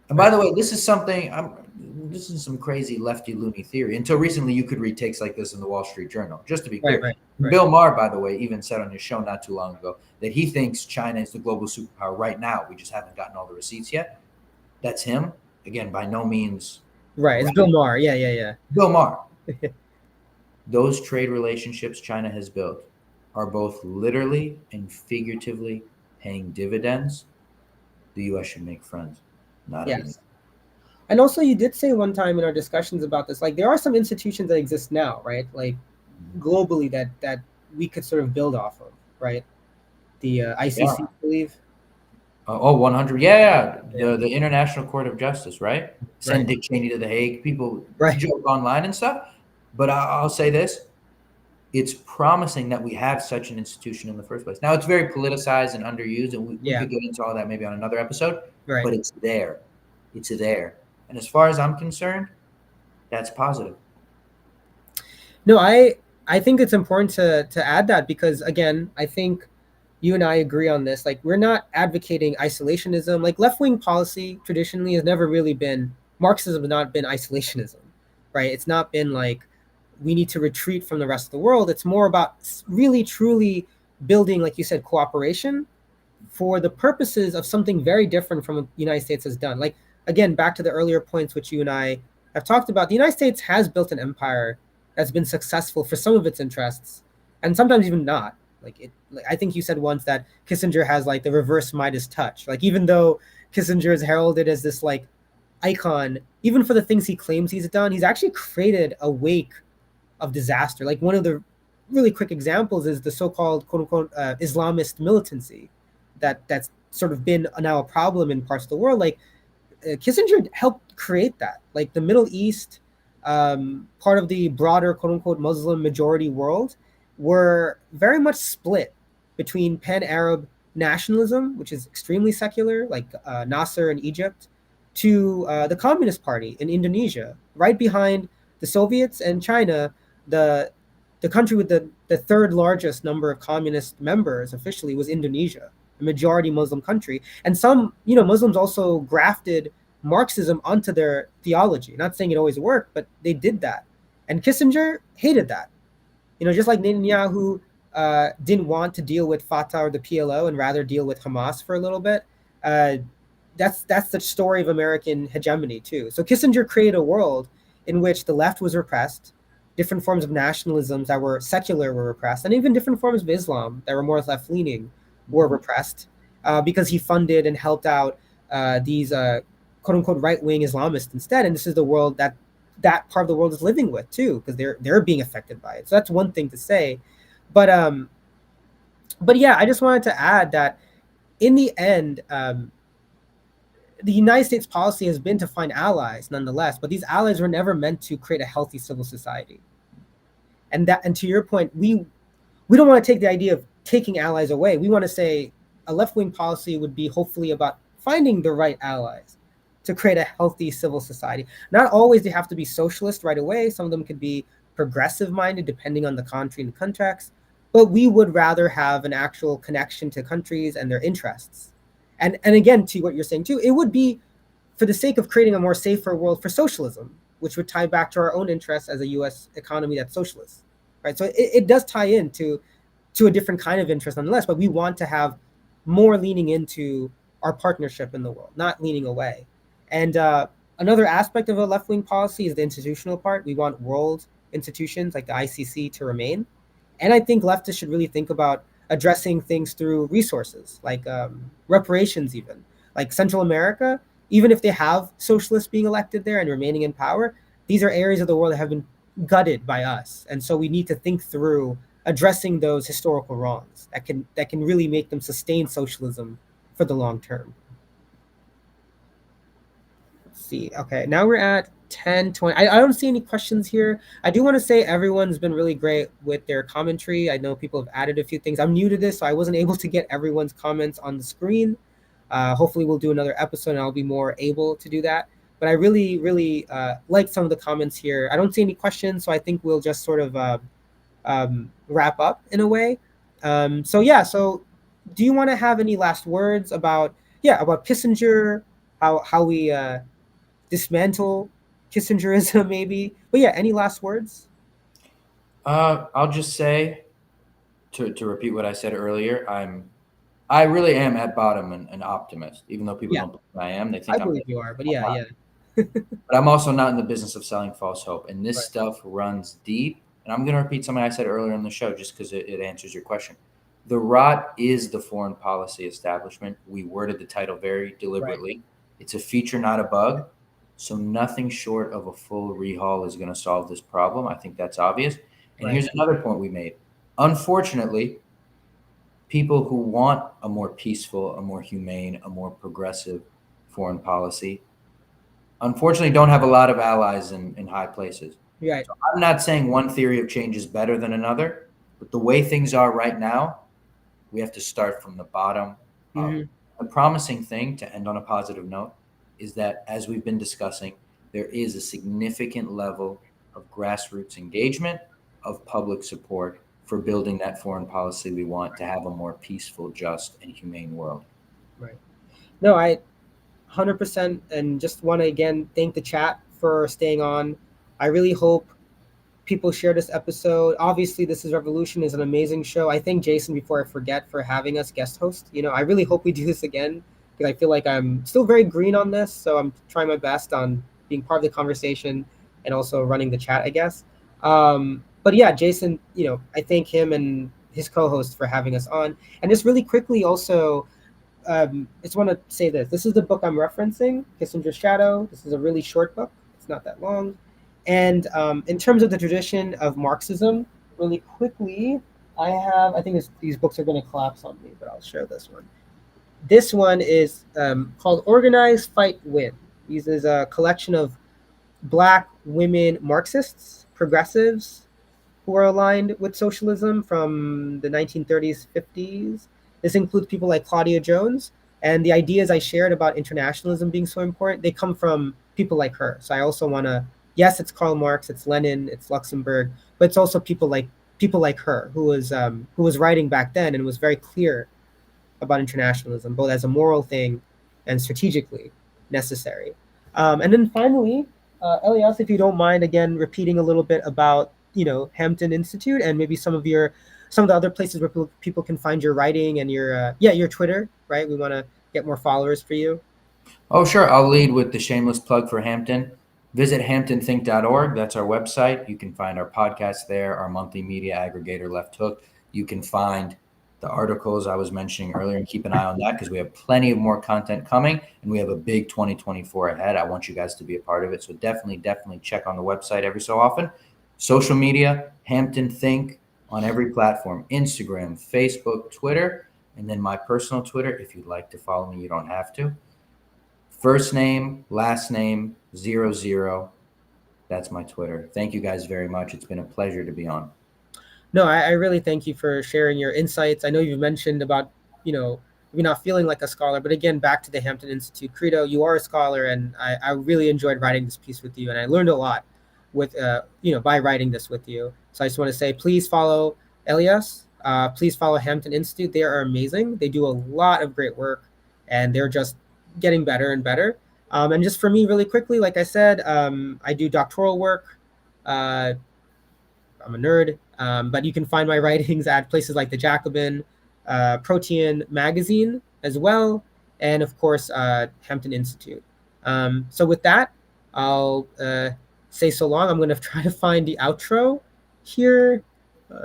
And by the way, this is some crazy lefty loony theory. Until recently, you could read takes like this in the Wall Street Journal. Just to be clear, Right. Bill Maher, by the way, even said on his show not too long ago that he thinks China is the global superpower right now. We just haven't gotten all the receipts yet. That's him. Again, by no means. Right. It's Right. Bill Maher. Yeah. Bill Maher. Those trade relationships China has built are both literally and figuratively paying dividends. The US should make friends, not enemies. Yes. And also, you did say one time in our discussions about this, like there are some institutions that exist now, right? Like Mhm. globally that we could sort of build off of, right? The ICC, Yeah. I believe. 100. Yeah, yeah. Yeah. The International Court of Justice, right? Send Right. Dick Cheney to the Hague. People Right. joke online and stuff. But I'll say this, it's promising that we have such an institution in the first place. Now, it's very politicized and underused, and we Yeah. could get into all that maybe on another episode, Right. but it's there. It's there. And as far as I'm concerned, that's positive. No, I think it's important to add that because again, I think you and I agree on this. Like we're not advocating isolationism. Like left wing policy traditionally has never really been Marxism has not been isolationism, right? It's not been like we need to retreat from the rest of the world. It's more about really truly building, like you said, cooperation for the purposes of something very different from what the United States has done. Like again, back to the earlier points which you and I have talked about, the United States has built an empire that's been successful for some of its interests, and sometimes even not. Like it, like I think you said once that Kissinger has like the reverse Midas touch. Like even though Kissinger is heralded as this like icon, even for the things he claims he's done, he's actually created a wake of disaster. Like one of the really quick examples is the so-called quote unquote Islamist militancy that's sort of been now a problem in parts of the world. Like Kissinger helped create that. Like the Middle East, part of the broader quote unquote Muslim majority world, were very much split between pan Arab nationalism, which is extremely secular, like Nasser in Egypt, to the Communist Party in Indonesia, right behind the Soviets and China. The country with the third largest number of communist members officially was Indonesia, a majority Muslim country. And some, Muslims also grafted Marxism onto their theology. Not saying it always worked, but they did that. And Kissinger hated that. Just like Netanyahu didn't want to deal with Fatah or the PLO and rather deal with Hamas for a little bit. Uh, that's the story of American hegemony too. So Kissinger created a world in which the left was repressed, different forms of nationalisms that were secular were repressed, and even different forms of Islam that were more left leaning were repressed because he funded and helped out these quote unquote right wing Islamists instead. And this is the world that part of the world is living with too, because they're being affected by it. So that's one thing to say, but yeah, I just wanted to add that in the end, the United States policy has been to find allies nonetheless, but these allies were never meant to create a healthy civil society. And to your point, we don't want to take the idea of taking allies away. We want to say a left-wing policy would be hopefully about finding the right allies to create a healthy civil society. Not always they have to be socialist right away. Some of them could be progressive minded depending on the country and the context. But we would rather have an actual connection to countries and their interests. And again, to what you're saying too, it would be for the sake of creating a more safer world for socialism, which would tie back to our own interests as a U.S. economy that's socialist, right? So it does tie into a different kind of interest nonetheless, but we want to have more leaning into our partnership in the world, not leaning away. And another aspect of a left-wing policy is the institutional part. We want world institutions like the ICC to remain. And I think leftists should really think about addressing things through resources like reparations, even like Central America. Even if they have socialists being elected there and remaining in power, these are areas of the world that have been gutted by us, and so we need to think through addressing those historical wrongs that can really make them sustain socialism for the long term. Let's see. Okay, now we're at 10:20. I don't see any questions here. I do want to say everyone's been really great with their commentary. I know people have added a few things. I'm new to this, so I wasn't able to get everyone's comments on the screen. Hopefully, we'll do another episode and I'll be more able to do that. But I really, really like some of the comments here. I don't see any questions, so I think we'll just sort of wrap up in a way. So yeah, so do you want to have any last words about Kissinger, how we dismantle Kissingerism maybe? But yeah, any last words? I'll just say to repeat what I said earlier, I really am at bottom an optimist, even though people Yeah, don't believe I am. They I think I'm believe you are. But I'm yeah, not. yeah, But I'm also not in the business of selling false hope. And this Right. stuff runs deep. And I'm going to repeat something I said earlier in the show just because it answers your question. The rot is the foreign policy establishment. We worded the title very Right. deliberately. It's a feature, not a bug. So nothing short of a full rehaul is going to solve this problem. I think that's obvious. And Right. here's another point we made. Unfortunately, people who want a more peaceful, a more humane, a more progressive foreign policy unfortunately don't have a lot of allies in high places. Right. So I'm not saying one theory of change is better than another, but the way things are right now, we have to start from the bottom up. Hmm. The promising thing, to end on a positive note, is that as we've been discussing, there is a significant level of grassroots engagement, of public support for building that foreign policy we want to have a more peaceful, just, and humane world. Right. No, I 100%, and just want to again thank the chat for staying on. I really hope people share this episode. Obviously, This Is Revolution is an amazing show. I thank Jason, before I forget, for having us guest host. I really hope we do this again, because I feel like I'm still very green on this, so I'm trying my best on being part of the conversation and also running the chat, I guess. But yeah, Jason, I thank him and his co-host for having us on. And just really quickly, also, just want to say this. This is the book I'm referencing, Kissinger's Shadow. This is a really short book. It's not that long. And in terms of the tradition of Marxism, really quickly, I think these books are going to collapse on me, but I'll show this one. This one is called Organize, Fight, Win. This is a collection of Black women Marxists, progressives, who are aligned with socialism from the 1930s, 50s. This includes people like Claudia Jones. And the ideas I shared about internationalism being so important, they come from people like her. So I also want to, yes, it's Karl Marx, it's Lenin, it's Luxemburg, but it's also people like her who was writing back then and was very clear about internationalism, both as a moral thing and strategically necessary. And then finally, Elias, if you don't mind, again repeating a little bit about Hampton Institute and maybe some of the other places where people can find your writing and your Twitter, right? We want to get more followers for you. Oh, sure. I'll lead with the shameless plug for Hampton. Visit hamptonthink.org. That's our website. You can find our podcast there, our monthly media aggregator, Left Hook. You can find the articles I was mentioning earlier and keep an eye on that because we have plenty of more content coming and we have a big 2024 ahead. I want you guys to be a part of it. So definitely check on the website every so often. Social media, Hampton Think on every platform, Instagram, Facebook, Twitter, and then my personal Twitter. If you'd like to follow me, you don't have to. First name, last name, 00. That's my Twitter. Thank you guys very much. It's been a pleasure to be on. No, I really thank you for sharing your insights. I know you've mentioned about, maybe not feeling like a scholar, but again, back to the Hampton Institute credo, you are a scholar, and I really enjoyed writing this piece with you, and I learned a lot by writing this with you. So I just want to say, please follow Elias. Please follow Hampton Institute. They are amazing. They do a lot of great work, and they're just getting better and better. And just for me, really quickly, like I said, I do doctoral work. Uh, I'm a nerd, but you can find my writings at places like the Jacobin, Protean magazine as well, and of course Hampton Institute. So with that, I'll say so long. I'm going to try to find the outro here.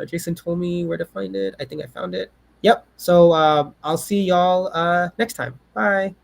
Jason told me where to find it. I think I found it. Yep. So I'll see y'all next time. Bye.